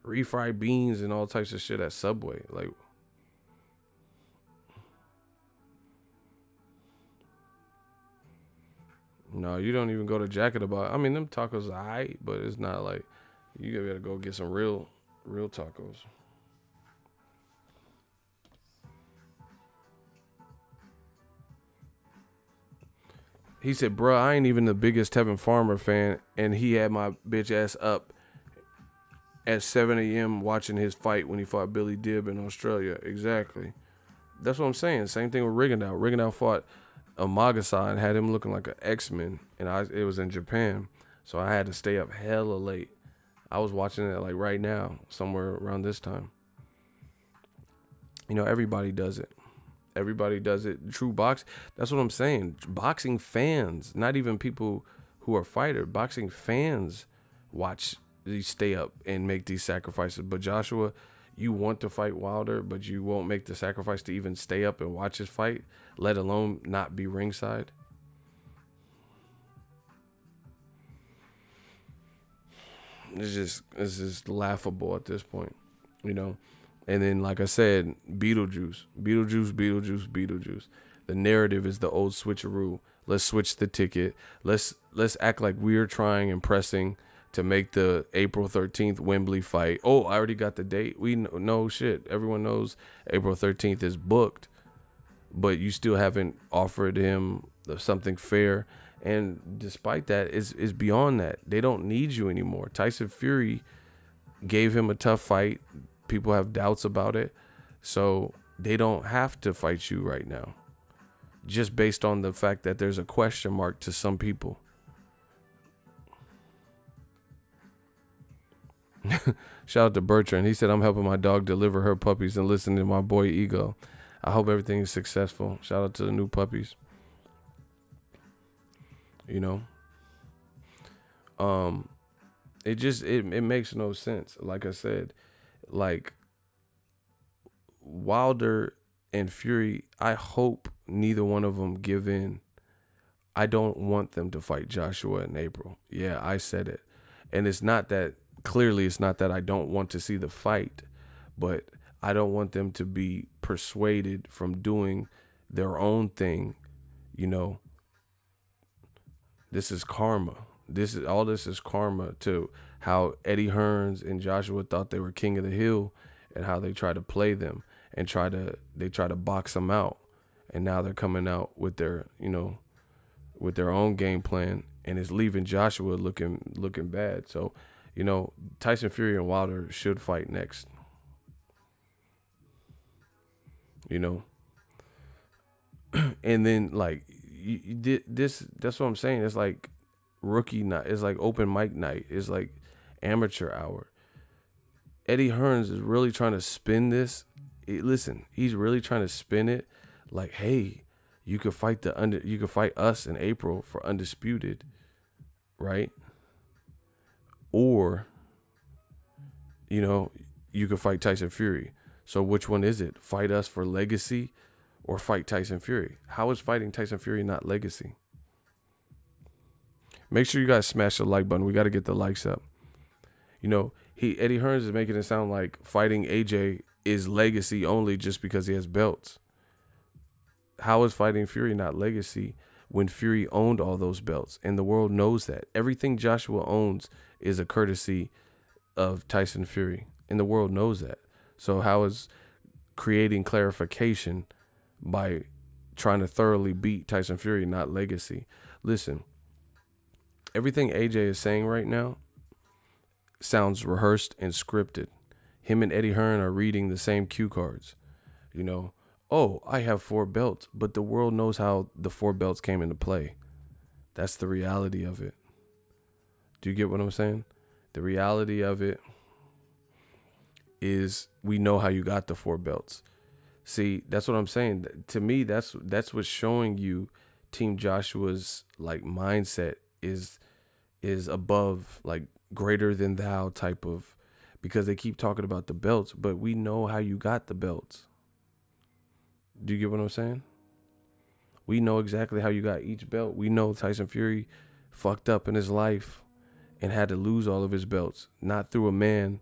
refried beans and all types of shit at Subway? Like, no, you don't even go to Jack in the Box. I mean, them tacos are aight, but it's not like you gotta go get some real tacos. He said, bruh, I ain't even the biggest Tevin Farmer fan, and he had my bitch ass up at 7 a.m. watching his fight when he fought Billy Dibb in Australia. Exactly. That's what I'm saying. Same thing with Rigondeaux. Rigondeaux fought Amagasa and had him looking like an X-Men, and it was in Japan, so I had to stay up hella late. I was watching it like right now, somewhere around this time. You know, everybody does it. Everybody does it. True box. That's what I'm saying. Boxing fans, not even people who are fighters, boxing fans watch these, stay up and make these sacrifices. But Joshua, you want to fight Wilder, but you won't make the sacrifice to even stay up and watch his fight, let alone not be ringside. It's just laughable at this point, you know. And then, like I said, Beetlejuice. The narrative is the old switcheroo. Let's switch the ticket. Let's act like we're trying and pressing to make the April 13th Wembley fight. Oh, I already got the date. We know shit. Everyone knows April 13th is booked, but you still haven't offered him something fair. And despite that, it's beyond that. They don't need you anymore. Tyson Fury gave him a tough fight. People have doubts about it, so they don't have to fight you right now, just based on the fact that there's a question mark to some people. Shout out to Bertrand. He said, I'm helping my dog deliver her puppies and listening to my boy Ego. I hope everything is successful. Shout out to the new puppies. You know, it makes no sense. Like I said, like Wilder and Fury, I hope neither one of them give in. I don't want them to fight Joshua in April. Yeah, I said it. And it's not that, clearly it's not that I don't want to see the fight, but I don't want them to be persuaded from doing their own thing. You know, this is karma. This is karma to how Eddie Hearns and Joshua thought they were king of the hill, and how they try to play them and they try to box them out. And now they're coming out with their, you know, with their own game plan, and it's leaving Joshua looking bad. So, you know, Tyson Fury and Wilder should fight next. You know, And then like you did this. That's what I'm saying. It's like rookie night. It's like open mic night. It's like amateur hour. Eddie Hearns is really trying to spin this. Listen, he's really trying to spin it like, hey, you could fight you could fight us in April for undisputed, right? Or, you know, you could fight Tyson Fury. So which one is it? Fight us for legacy or fight Tyson Fury? How is fighting Tyson Fury not legacy? Make sure you guys smash the like button. We got to get the likes up. You know, Eddie Hearns is making it sound like fighting AJ is legacy only just because he has belts. How is fighting Fury not legacy when Fury owned all those belts? And the world knows that. Everything Joshua owns is a courtesy of Tyson Fury. And the world knows that. So how is creating clarification by trying to thoroughly beat Tyson Fury not legacy? Listen, everything AJ is saying right now sounds rehearsed and scripted. Him and Eddie Hearn are reading the same cue cards. You know, oh, I have 4 belts, but the world knows how the 4 belts came into play. That's the reality of it. Do you get what I'm saying? The reality of it is we know how you got the 4 belts. See, that's what I'm saying. To me, that's what's showing you Team Joshua's like mindset is above, like greater than thou type of, because they keep talking about the belts, but we know how you got the belts. Do you get what I'm saying? We know exactly how you got each belt. We know Tyson Fury fucked up in his life and had to lose all of his belts, not through a man,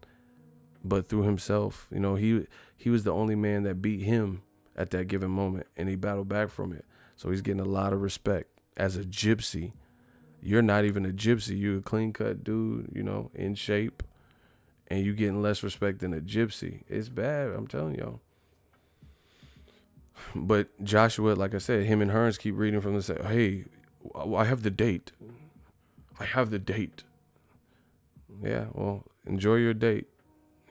but through himself. You know, he was the only man that beat him at that given moment, and he battled back from it. So he's getting a lot of respect as a gypsy. You're not even a gypsy. You're a clean-cut dude, you know, in shape, and you getting less respect than a gypsy. It's bad, I'm telling y'all. But Joshua, like I said, him and Hearns keep reading from the say, hey, I have the date. I have the date. Yeah, well, enjoy your date,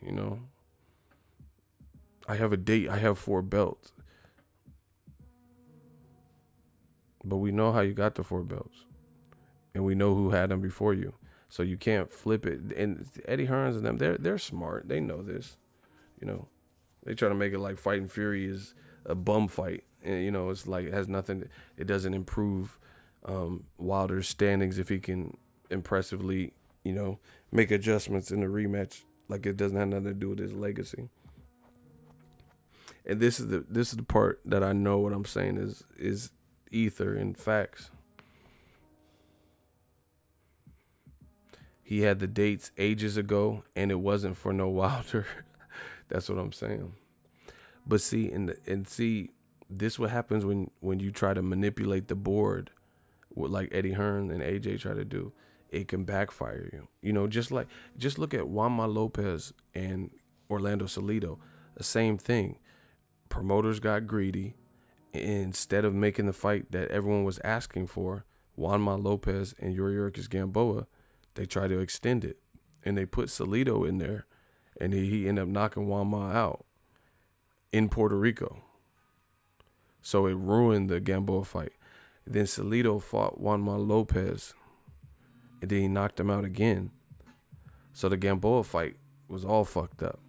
you know. I have a date. I have 4 belts. But we know how you got the 4 belts. And we know who had them before you. So you can't flip it. And Eddie Hearns and them, they're smart. They know this. You know, they try to make it like fighting Fury is a bum fight. And, you know, it's like it has nothing. It doesn't improve Wilder's standings if he can impressively, you know, make adjustments in the rematch. Like it doesn't have nothing to do with his legacy. And this is the part that I know what I'm saying is ether and facts. He had the dates ages ago, and it wasn't for no Wilder. That's what I'm saying. But see, see, this what happens when you try to manipulate the board, like Eddie Hearn and AJ try to do. It can backfire you. You know, just look at Juanma Lopez and Orlando Salido. The same thing. Promoters got greedy. Instead of making the fight that everyone was asking for, Juanma Lopez and Yuriorkis Gamboa, they tried to extend it. And they put Salido in there. And he ended up knocking Juanma out in Puerto Rico. So it ruined the Gamboa fight. Then Salido fought Juanma Lopez. And then he knocked him out again. So the Gamboa fight was all fucked up.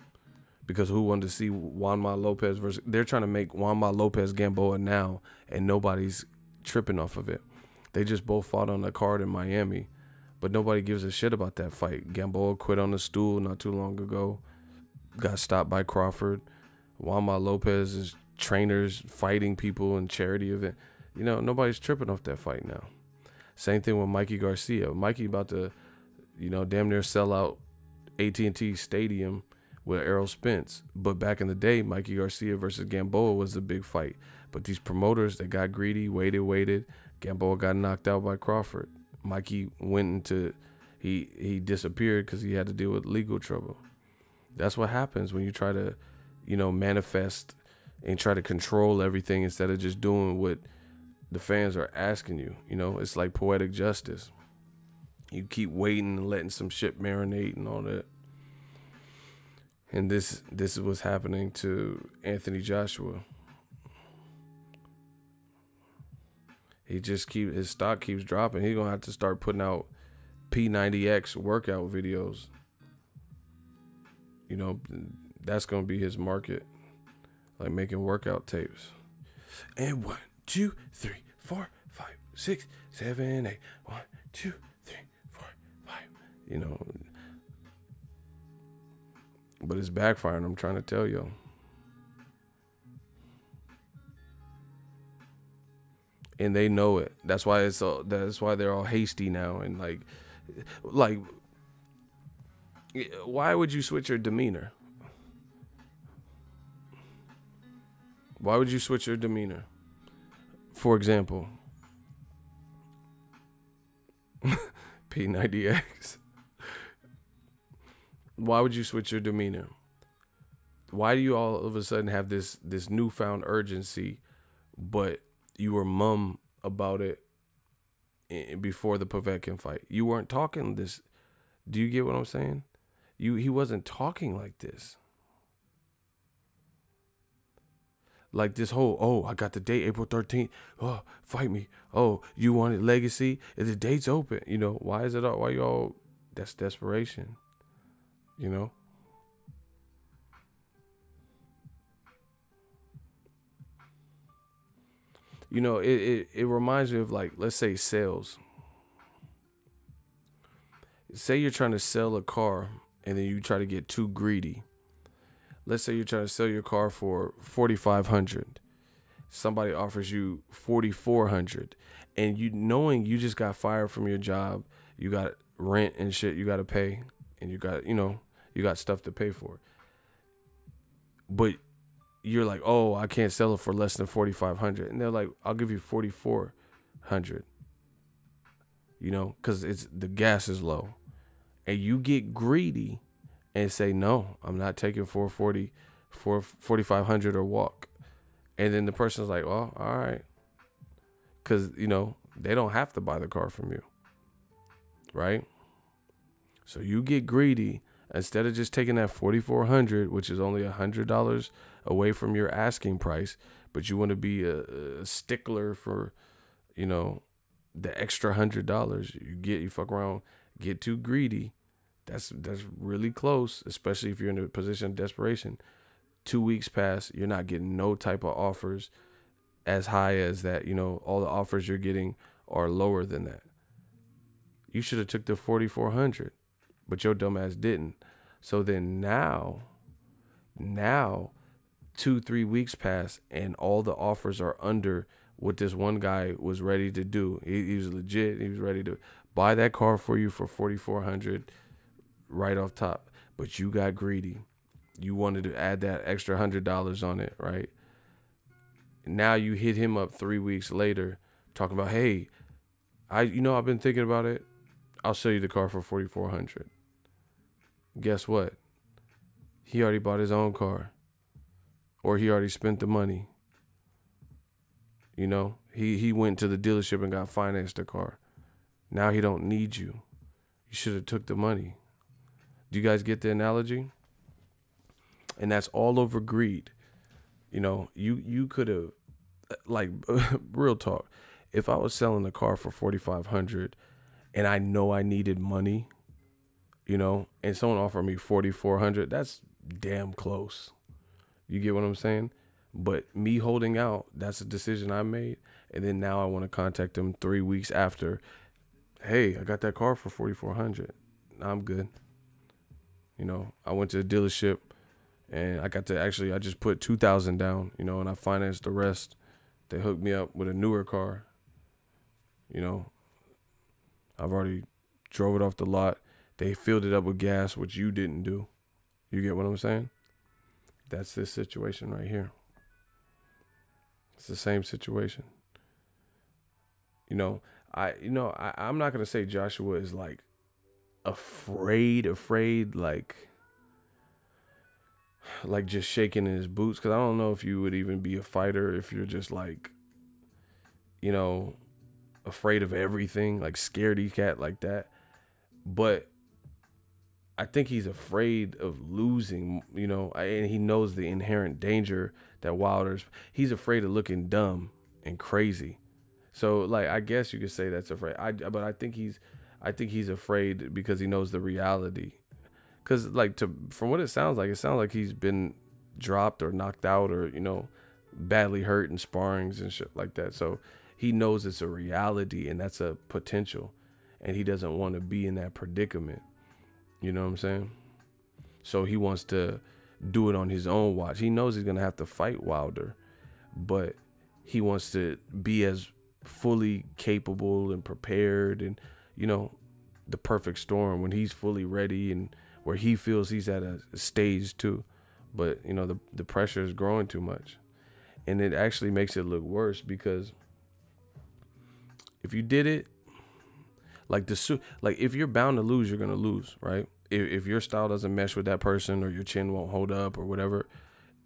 Because who wanted to see Juanma Lopez versus... They're trying to make Juanma Lopez Gamboa now, and nobody's tripping off of it. They just both fought on a card in Miami, but nobody gives a shit about that fight. Gamboa quit on the stool not too long ago. Got stopped by Crawford. Juanma Lopez's trainers fighting people in charity event. You know, nobody's tripping off that fight now. Same thing with Mikey Garcia. Mikey about to, you know, damn near sell out AT&T Stadium with Errol Spence. But back in the day, Mikey Garcia versus Gamboa was a big fight. But these promoters, they got greedy, waited. Gamboa got knocked out by Crawford. Mikey went into, he disappeared because he had to deal with legal trouble. That's what happens when you try to, you know, manifest and try to control everything instead of just doing what the fans are asking you. You know, it's like poetic justice. You keep waiting and letting some shit marinate and all that. And this is what's happening to Anthony Joshua. his stock keeps dropping. He's gonna have to start putting out P90X workout videos. You know, that's gonna be his market, like making workout tapes. And 1, 2, 3, 4, 5, 6, 7, 8. 1, 2, 3, 4, 5. You know, but it's backfiring. I'm trying to tell you. And they know it. That's why that's why they're all hasty now and like why would you switch your demeanor? Why would you switch your demeanor? For example, P90X. Why would you switch your demeanor? Why do you all of a sudden have this newfound urgency, but you were mum about it before the Povetkin fight? You weren't talking this. Do you get what I'm saying? He wasn't talking like this. Like this whole, oh, I got the date, April 13th. Oh, fight me. Oh, you wanted legacy? The date's open. You know, why is it all, why y'all, that's desperation. You know? You know, it reminds me of, like, let's say sales. Say you're trying to sell a car and then you try to get too greedy. Let's say you're trying to sell your car for $4,500. Somebody offers you $4,400, and you knowing you just got fired from your job, you got rent and shit you got to pay, and you got, you know, you got stuff to pay for. But you're like, oh, I can't sell it for less than $4,500, and they're like, I'll give you $4,400. You know, because it's the gas is low, and you get greedy and say, no, I'm not taking $4,500 or walk. And then the person's like, well, all right. Because, you know, they don't have to buy the car from you. Right? So you get greedy. Instead of just taking that $4,400, which is only $100 away from your asking price, but you want to be a stickler for, you know, the extra $100. You fuck around, get too greedy. That's really close, especially if you're in a position of desperation. 2 weeks pass, you're not getting no type of offers as high as that. You know, all the offers you're getting are lower than that. You should have took the $4,400, but your dumb ass didn't. So then now 2-3 weeks pass and all the offers are under what this one guy was ready to do. He was legit. He was ready to buy that car for you for $4,400 right off top. But you got greedy. You wanted to add that extra $100 on it, right? Now you hit him up 3 weeks later talking about, hey, I've been thinking about it. I'll sell you the car for $4,400. Guess what? He already bought his own car, or he already spent the money. You know, he went to the dealership and got financed a car. Now he don't need you. You should have took the money. Do you guys get the analogy? And that's all over greed. You know, you could have, like, real talk. If I was selling a car for $4,500 and I know I needed money, you know, and someone offered me $4,400, that's damn close. You get what I'm saying? But me holding out, that's a decision I made. And then now I want to contact them 3 weeks after. Hey, I got that car for $4,400. I'm good. You know, I went to the dealership and I just put $2,000 down, you know, and I financed the rest. They hooked me up with a newer car. You know, I've already drove it off the lot. They filled it up with gas, which you didn't do. You get what I'm saying? That's this situation right here. It's the same situation. I'm not going to say Joshua is like afraid, like just shaking in his boots. Cause I don't know if you would even be a fighter if you're just like, you know, afraid of everything, like scaredy cat like that. But I think he's afraid of losing, you know, and he knows the inherent danger that Wilder's, he's afraid of looking dumb and crazy. So like I guess you could say that's afraid. But I think he's afraid because he knows the reality. Cause like from what it sounds like he's been dropped or knocked out or badly hurt in sparrings and shit like that. So he knows it's a reality and that's a potential, and he doesn't want to be in that predicament. You know what I'm saying? So he wants to do it on his own watch. He knows he's gonna have to fight Wilder, but he wants to be as fully capable and prepared and the perfect storm when he's fully ready and where he feels he's at a stage too. But the pressure is growing too much, and it actually makes it look worse because if you did it like if you're bound to lose, you're gonna lose, right? If your style doesn't mesh with that person or your chin won't hold up or whatever,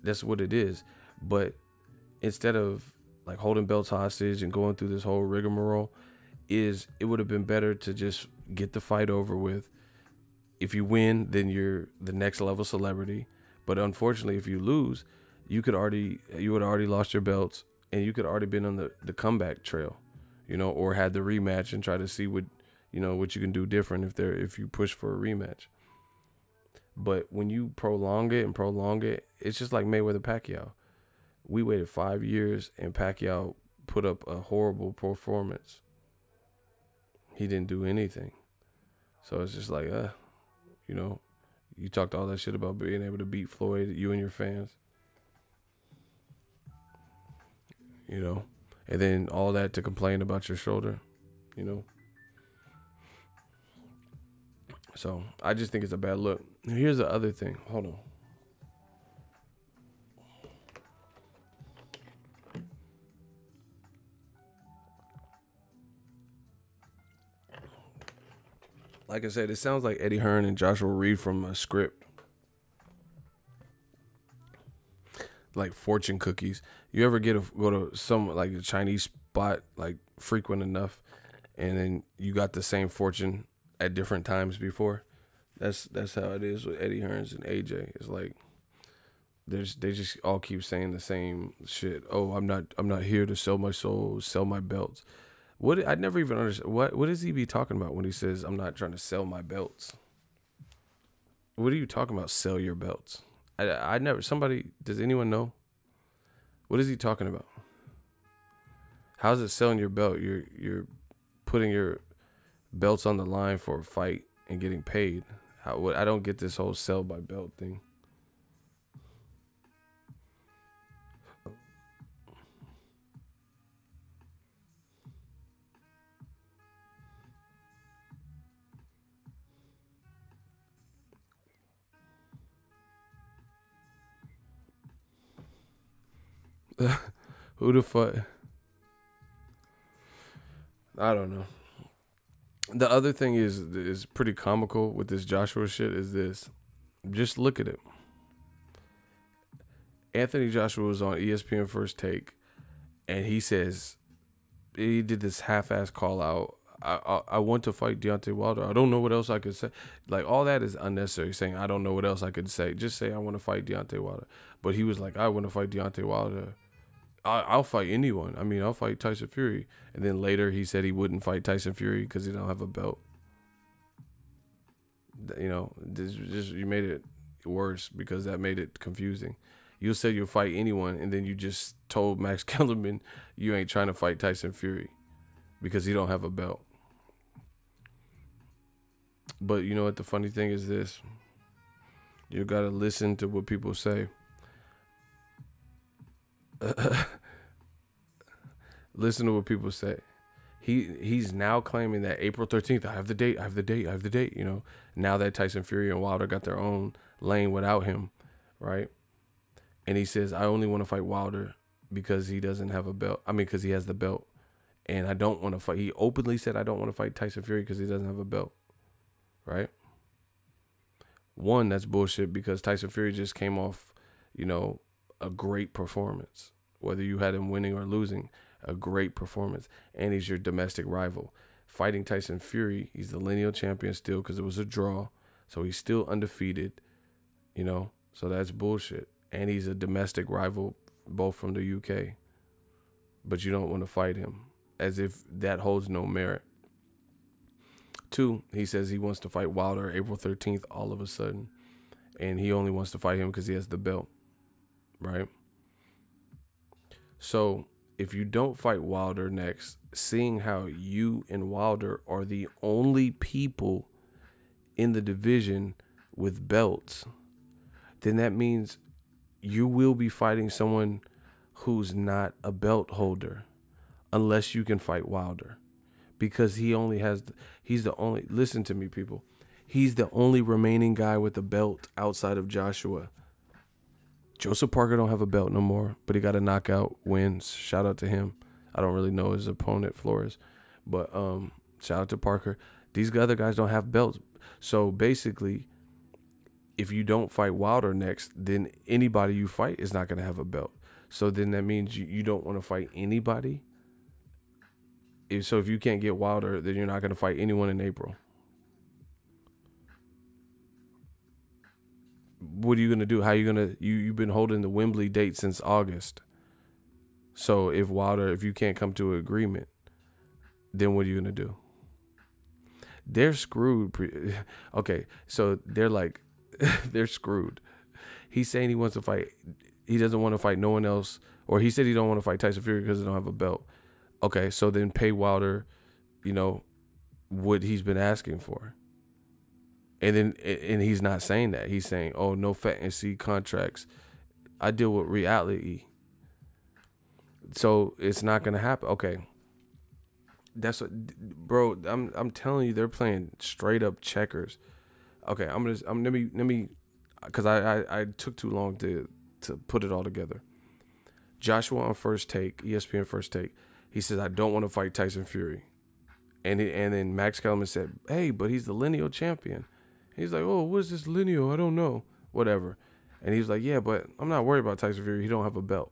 that's what it is. But instead of like holding belts hostage and going through this whole rigmarole, it would have been better to just get the fight over with. If you win, then you're the next level celebrity. But unfortunately, if you lose, you would have already lost your belts, and you could already been on the comeback trail, or had the rematch and try to see what you can do different if you push for a rematch. But when you prolong it, it's just like Mayweather Pacquiao. We waited 5 years, and Pacquiao put up a horrible performance. He didn't do anything. So it's just like, you talked all that shit about being able to beat Floyd, you and your fans. And then all that to complain about your shoulder, So I just think it's a bad look. Here's the other thing. Hold on. Like I said, it sounds like Eddie Hearn and Joshua Reed from a script. Like fortune cookies. You ever go to some like a Chinese spot like frequent enough, and then you got the same fortune at different times before? That's how it is with Eddie Hearns and AJ. It's like they just all keep saying the same shit. Oh, I'm not here to sell my soul, sell my belts. What I never even understand. What does he be talking about when he says I'm not trying to sell my belts? What are you talking about? Sell your belts? I never. Does anyone know? What is he talking about? How's it selling your belt? You're putting your belts on the line for a fight and getting paid. I don't get this whole sell by belt thing. Who the fuck? I don't know. The other thing is pretty comical with this Joshua shit is this. Just look at it. Anthony Joshua was on ESPN First Take, and he says he did this half-ass call out. I want to fight Deontay Wilder. I don't know what else I could say. Like, all that is unnecessary, saying I don't know what else I could say. Just say I want to fight Deontay Wilder. But he was like, I want to fight Deontay Wilder. I'll fight anyone. I mean, I'll fight Tyson Fury. And then later he said he wouldn't fight Tyson Fury because he don't have a belt. You made it worse because that made it confusing. You said you'll fight anyone, and then you just told Max Kellerman you ain't trying to fight Tyson Fury because he don't have a belt. But you know what the funny thing is this? You got to listen to what people say. Listen to what people say. He's now claiming that April 13th, I have the date. Now that Tyson Fury and Wilder got their own lane without him, right? And he says, I only want to fight Wilder because he doesn't have a belt. I mean, because he has the belt. And I don't want to fight. He openly said, I don't want to fight Tyson Fury because he doesn't have a belt, right? One, that's bullshit because Tyson Fury just came off, a great performance. Whether you had him winning or losing, a great performance. And he's your domestic rival. Fighting Tyson Fury, he's the lineal champion still because it was a draw. So he's still undefeated, So that's bullshit. And he's a domestic rival, both from the UK. But you don't want to fight him. as if that holds no merit. 2, he says he wants to fight Wilder April 13th all of a sudden. And he only wants to fight him because he has the belt, right? So if you don't fight Wilder next, seeing how you and Wilder are the only people in the division with belts, then that means you will be fighting someone who's not a belt holder unless you can fight Wilder, because he only has, he's the only, listen to me, people. He's the only remaining guy with a belt outside of Joshua. Joseph Parker don't have a belt no more, but he got a knockout wins. Shout out to him. I don't really know his opponent, Flores, but shout out to Parker. These other guys don't have belts. So basically, if you don't fight Wilder next, then anybody you fight is not going to have a belt. So then that means you don't want to fight anybody. So if you can't get Wilder, then you're not going to fight anyone in April. What are you going to do? How are you going to, you've been holding the Wembley date since August. So if Wilder, if you can't come to an agreement, then what are you going to do? They're screwed. Okay, so they're like, they're screwed. He's saying he wants to fight. He doesn't want to fight no one else. Or he said he don't want to fight Tyson Fury because he don't have a belt. Okay, so then pay Wilder, what he's been asking for. And he's not saying that. He's saying, oh, no fantasy contracts. I deal with reality. So it's not going to happen. Okay. That's what, bro, I'm telling you, they're playing straight up checkers. Okay, let me, because I took too long to put it all together. Joshua on First Take, ESPN First Take, he says, I don't want to fight Tyson Fury. And then Max Kellerman said, hey, but he's the lineal champion. He's like, oh, what is this lineal? I don't know. Whatever. And he's like, yeah, but I'm not worried about Tyson Fury. He don't have a belt.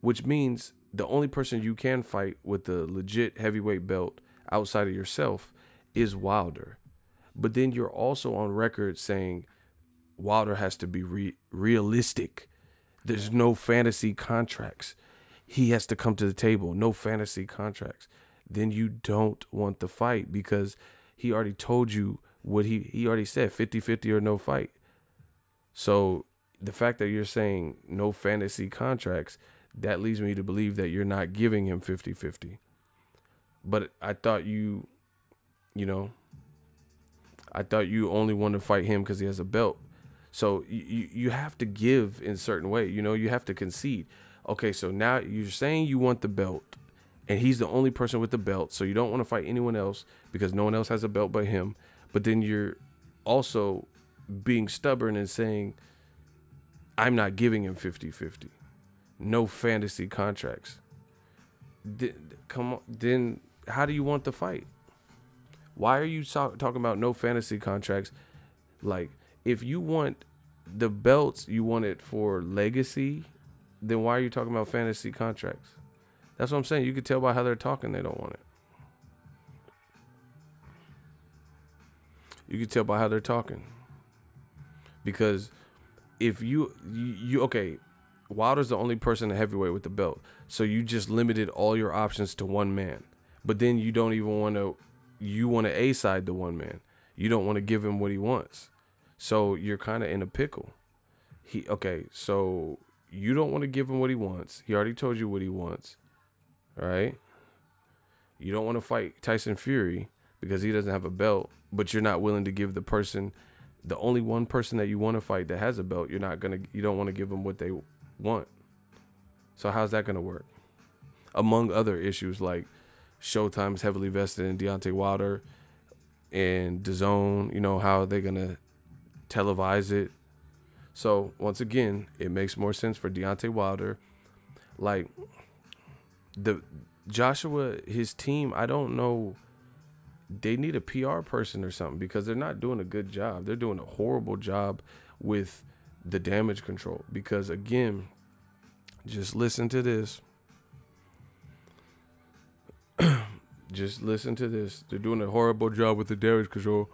Which means the only person you can fight with the legit heavyweight belt outside of yourself is Wilder. But then you're also on record saying Wilder has to be realistic. There's no fantasy contracts. He has to come to the table. No fantasy contracts. Then you don't want the fight because he already told you what he already said, 50-50 or no fight. So the fact that you're saying no fantasy contracts, that leads me to believe that you're not giving him 50-50. But I thought I thought you only want to fight him because he has a belt. So you have to give in a certain way. You have to concede. Okay, so now you're saying you want the belt, and he's the only person with the belt, so you don't want to fight anyone else because no one else has a belt but him. But then you're also being stubborn and saying, I'm not giving him 50-50. No fantasy contracts. Come on, then how do you want the fight? Why are you talking about no fantasy contracts? Like, if you want the belts, you want it for legacy, then why are you talking about fantasy contracts? That's what I'm saying. You can tell by how they're talking they don't want it. You can tell by how they're talking. Because if you okay, Wilder's the only person in heavyweight with the belt. So you just limited all your options to one man. But then you don't even want to, you want to A-side the one man. You don't want to give him what he wants. So you're kind of in a pickle. Okay, so you don't want to give him what he wants. He already told you what he wants. All right? You don't want to fight Tyson Fury because he doesn't have a belt, but you're not willing to give the only one person that you want to fight that has a belt, you don't want to give them what they want. So how's that going to work? Among other issues like Showtime's heavily vested in Deontay Wilder and DAZN, how are they going to televise it? So once again, it makes more sense for Deontay Wilder. Like Joshua, his team, I don't know. They need a PR person or something because they're not doing a good job. They're doing a horrible job with the damage control. Because again, just listen to this. Just listen to this. They're doing a horrible job with the damage control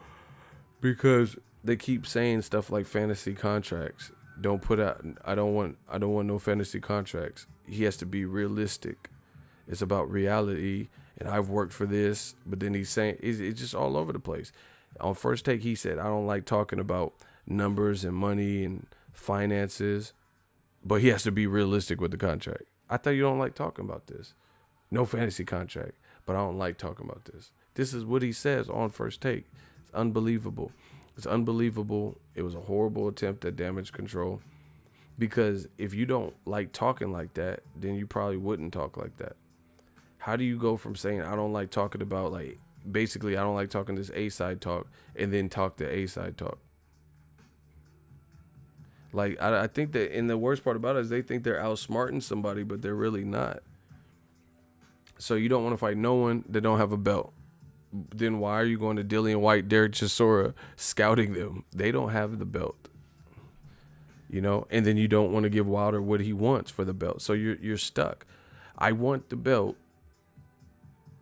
because they keep saying stuff like fantasy contracts. Don't put out. I don't want no fantasy contracts. He has to be realistic. It's about reality. And I've worked for this. But then he's saying, it's just all over the place. On First Take, he said, I don't like talking about numbers and money and finances. But he has to be realistic with the contract. I thought you don't like talking about this. No fantasy contract. But I don't like talking about this. This is what he says on First Take. It's unbelievable. It's unbelievable. It was a horrible attempt at damage control. Because if you don't like talking like that, then you probably wouldn't talk like that. How do you go from saying, I don't like talking about, like, basically, I don't like talking this A-side talk, and then talk the A-side talk? Like, I think that, and the worst part about it is they think they're outsmarting somebody, but they're really not. So you don't want to fight no one that don't have a belt. Then why are you going to Dillian White, Derek Chisora, scouting them? They don't have the belt. You know, and then you don't want to give Wilder what he wants for the belt. So you're stuck. I want the belt,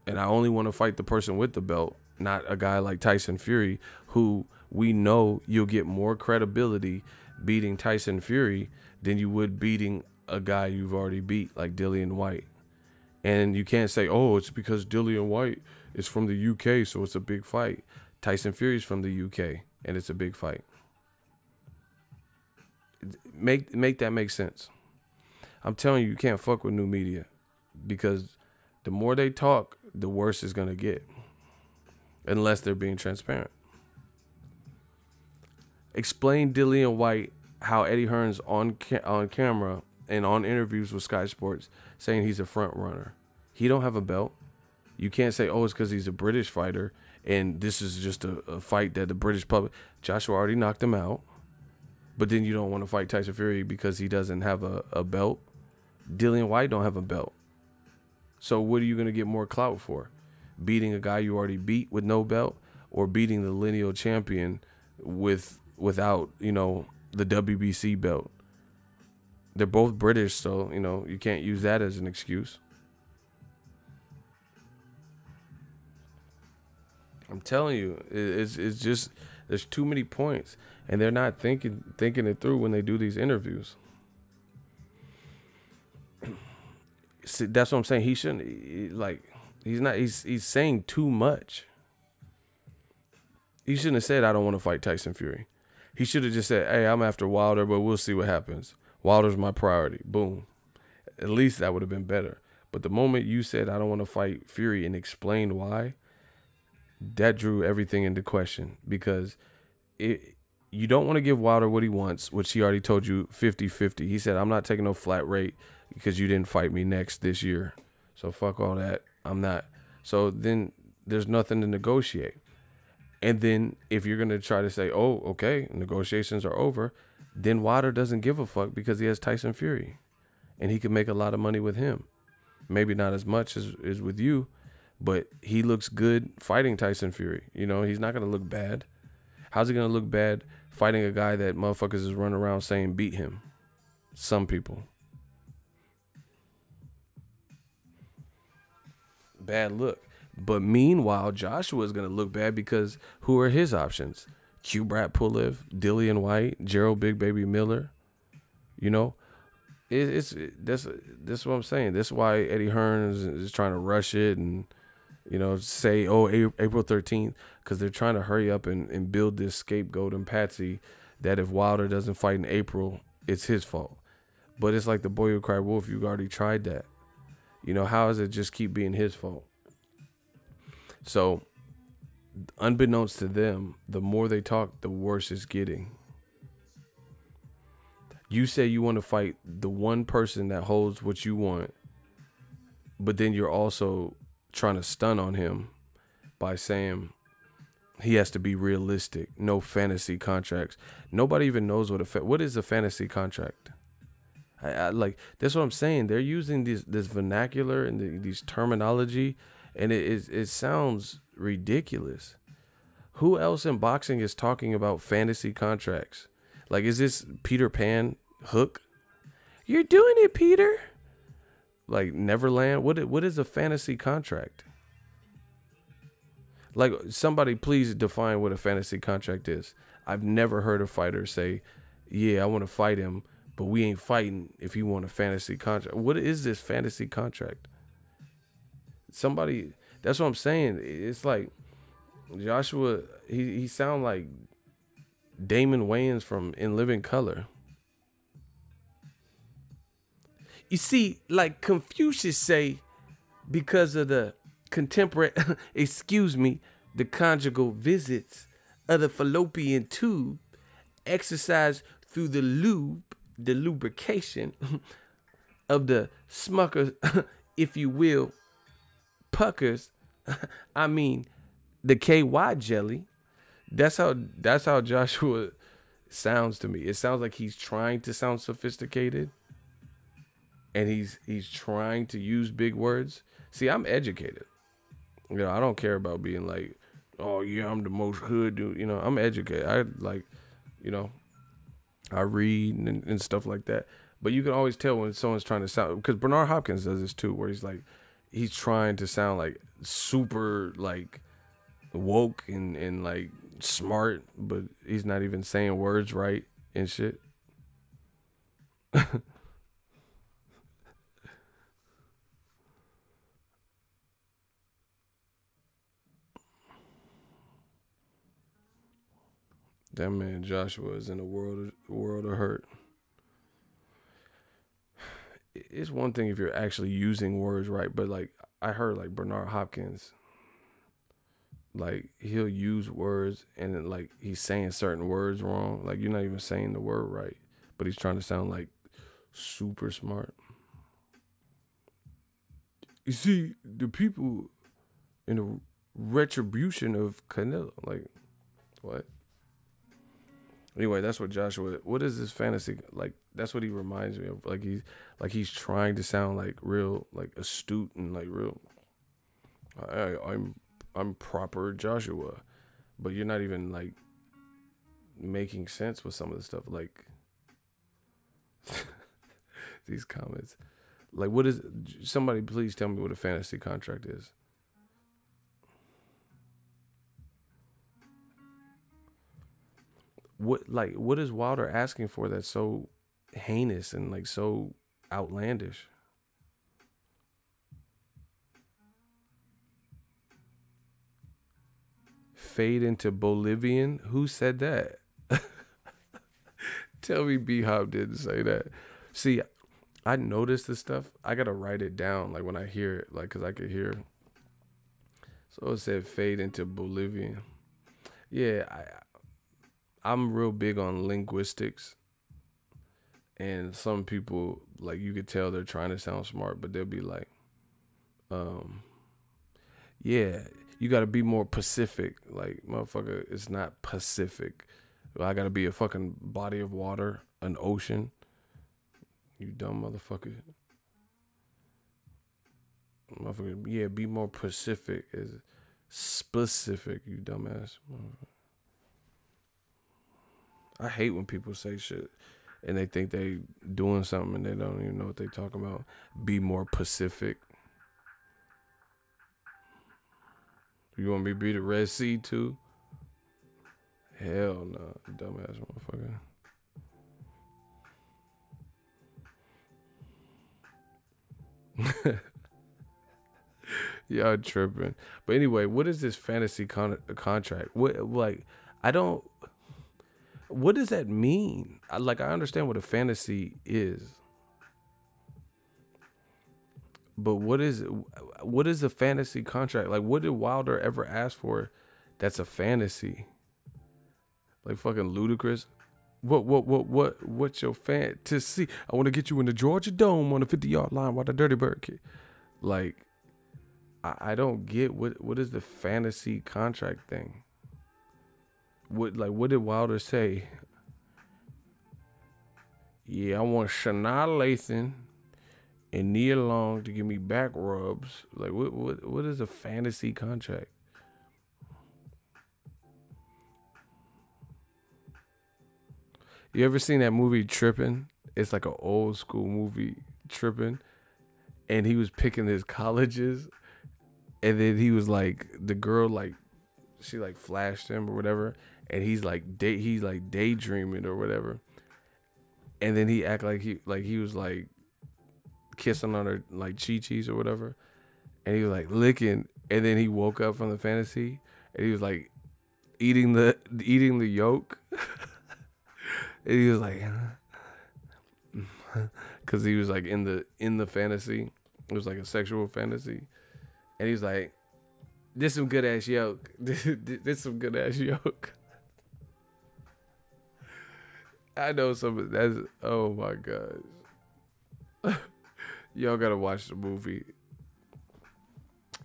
and I only want to fight the person with the belt, not a guy like Tyson Fury, who we know you'll get more credibility beating Tyson Fury than you would beating a guy you've already beat, like Dillian White. And you can't say, oh, it's because Dillian White is from the UK, so it's a big fight. Tyson Fury's from the UK, and it's a big fight. Make that make sense. I'm telling you, you can't fuck with new media, because the more they talk, the worse it's going to get, unless they're being transparent. Explain Dillian White how Eddie Hearn's on camera and on interviews with Sky Sports saying he's a front runner. He don't have a belt. You can't say, oh, it's because he's a British fighter and this is just a fight that the British public. Joshua already knocked him out. But then you don't want to fight Tyson Fury because he doesn't have a belt. Dillian White don't have a belt. So what are you going to get more clout for? Beating a guy you already beat with no belt, or beating the lineal champion without, you know, the WBC belt? They're both British, so, you know, you can't use that as an excuse. I'm telling you, it's just, there's too many points, and they're not thinking it through when they do these interviews. See, that's what I'm saying. He shouldn't, like, he's saying too much. He shouldn't have said, I don't want to fight Tyson Fury. He should have just said, hey, I'm after Wilder, but we'll see what happens. Wilder's my priority. Boom. At least that would have been better. But the moment you said, I don't want to fight Fury, and explained why, that drew everything into question, because you don't want to give Wilder what he wants, which he already told you 50-50. He said, I'm not taking no flat rate because you didn't fight me next this year. So fuck all that. I'm not. So then there's nothing to negotiate. And then if you're going to try to say, oh, okay, negotiations are over, then Wilder doesn't give a fuck because he has Tyson Fury and he can make a lot of money with him. Maybe not as much as with you, but he looks good fighting Tyson Fury. You know, he's not going to look bad. How's he going to look bad fighting a guy that motherfuckers is running around saying beat him? Some people. Bad look. But meanwhile, Joshua is going to look bad because who are his options? Kubrat Pulev, Dillian White, Gerald Big Baby Miller. You know, that's what I'm saying. That's why Eddie Hearn is trying to rush it and, you know, say, oh, April 13th, because they're trying to hurry up and build this scapegoat and patsy that if Wilder doesn't fight in April, it's his fault. But it's like the boy who cried wolf. You already tried that. You know, how does it just keep being his fault? So, unbeknownst to them, the more they talk, the worse it's getting. You say you want to fight the one person that holds what you want, but then you're also trying to stun on him by saying he has to be realistic. No fantasy contracts. Nobody even knows what is a fantasy contract. I like, that's what I'm saying. They're using this vernacular and these terminology, and it sounds ridiculous. Who else in boxing is talking about fantasy contracts? Like, is this Peter Pan hook? You're doing it, Peter. Like Neverland. What is a fantasy contract? Like, somebody please define what a fantasy contract is. I've never heard a fighter say, yeah, I want to fight him, but we ain't fighting if he want a fantasy contract. What is this fantasy contract? Somebody, that's what I'm saying. It's like Joshua, he sound like Damon Wayans from In Living Color. You see, like Confucius say, because of the contemporary, excuse me, the conjugal visits of the fallopian tube, exercise through the lube, the lubrication of the smuckers, if you will, puckers, I mean, the KY jelly. That's how Joshua sounds to me. It sounds like he's trying to sound sophisticated, and he's trying to use big words. See, I'm educated. You know, I don't care about being like, oh yeah, I'm the most hood dude. You know, I'm educated. I like, you know, I read and stuff like that. But you can always tell when someone's trying to sound, because Bernard Hopkins does this too, where he's trying to sound like super like woke and like smart, but he's not even saying words right and shit. That man Joshua is in a world of hurt. It's one thing if you're actually using words right, but like I heard like Bernard Hopkins, like he'll use words and then, like he's saying certain words wrong. Like you're not even saying the word right, but he's trying to sound like super smart. You see, the people in the retribution of Canelo, like what? Anyway, that's what Joshua. What is this fantasy like? That's what he reminds me of. Like he's trying to sound like real, like astute and like real. I'm proper Joshua, but you're not even like making sense with some of the stuff. Like these comments, like what is? Somebody please tell me what a fantasy contract is. What is Wilder asking for that's so heinous and like so outlandish? Fade into Bolivian? Who said that? Tell me B-Hop didn't say that. See, I noticed this stuff. I gotta write it down like when I hear it, like cause I could hear. So it said fade into Bolivian. Yeah, I'm real big on linguistics, and some people like you could tell they're trying to sound smart, but they'll be like, yeah, you got to be more Pacific. Like, motherfucker, it's not Pacific. I got to be a fucking body of water, an ocean. You dumb motherfucker. Motherfucker, yeah, be more Pacific is specific, you dumbass. I hate when people say shit and they think they doing something and they don't even know what they talking about. Be more Pacific. You want me to be the Red Sea too? Hell no, dumbass motherfucker. Y'all tripping. But anyway, what is this fantasy contract? What, like, I don't. What does that mean? I understand what a fantasy is, but what is a fantasy contract? Like, what did Wilder ever ask for? That's a fantasy. Like fucking ludicrous. What's your fantasy? I want to get you in the Georgia Dome on the 50-yard line while the Dirty Bird kid. Like, I don't get what is the fantasy contract thing. What did Wilder say? Yeah, I want Shania Lathan and Nia Long to give me back rubs. Like what is a fantasy contract? You ever seen that movie Trippin'? It's like an old school movie, Trippin', and he was picking his colleges, and then he was like the girl like she like flashed him or whatever, and he's like daydreaming or whatever, and then he act like he was like kissing on her like chi-chis or whatever, and he was like licking, and then he woke up from the fantasy, and he was like eating the yolk, and he was like, because he was like in the fantasy, it was like a sexual fantasy, and he was like, "This some good ass yolk, this some good ass yolk." I know some of that's. Oh my gosh, y'all gotta watch the movie.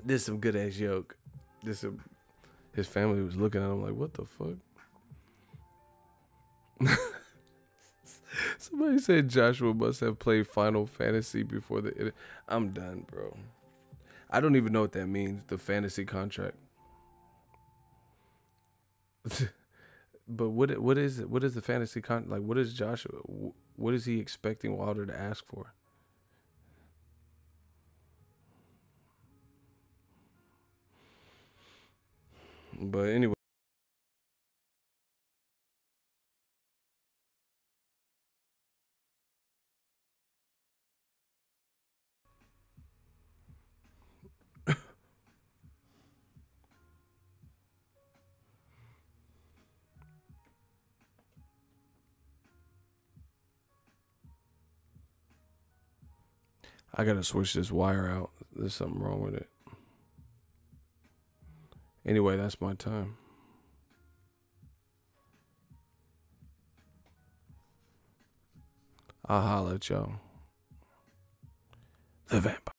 This some good ass yolk. This some. His family was looking at him like, "What the fuck?" Somebody said Joshua must have played Final Fantasy before the. I'm done, bro. I don't even know what that means. The fantasy contract. But what is it? What is the fantasy like? What is Joshua? What is he expecting Wilder to ask for? But anyway, I gotta switch this wire out. There's something wrong with it. Anyway, that's my time. I'll holla at y'all. The vampire.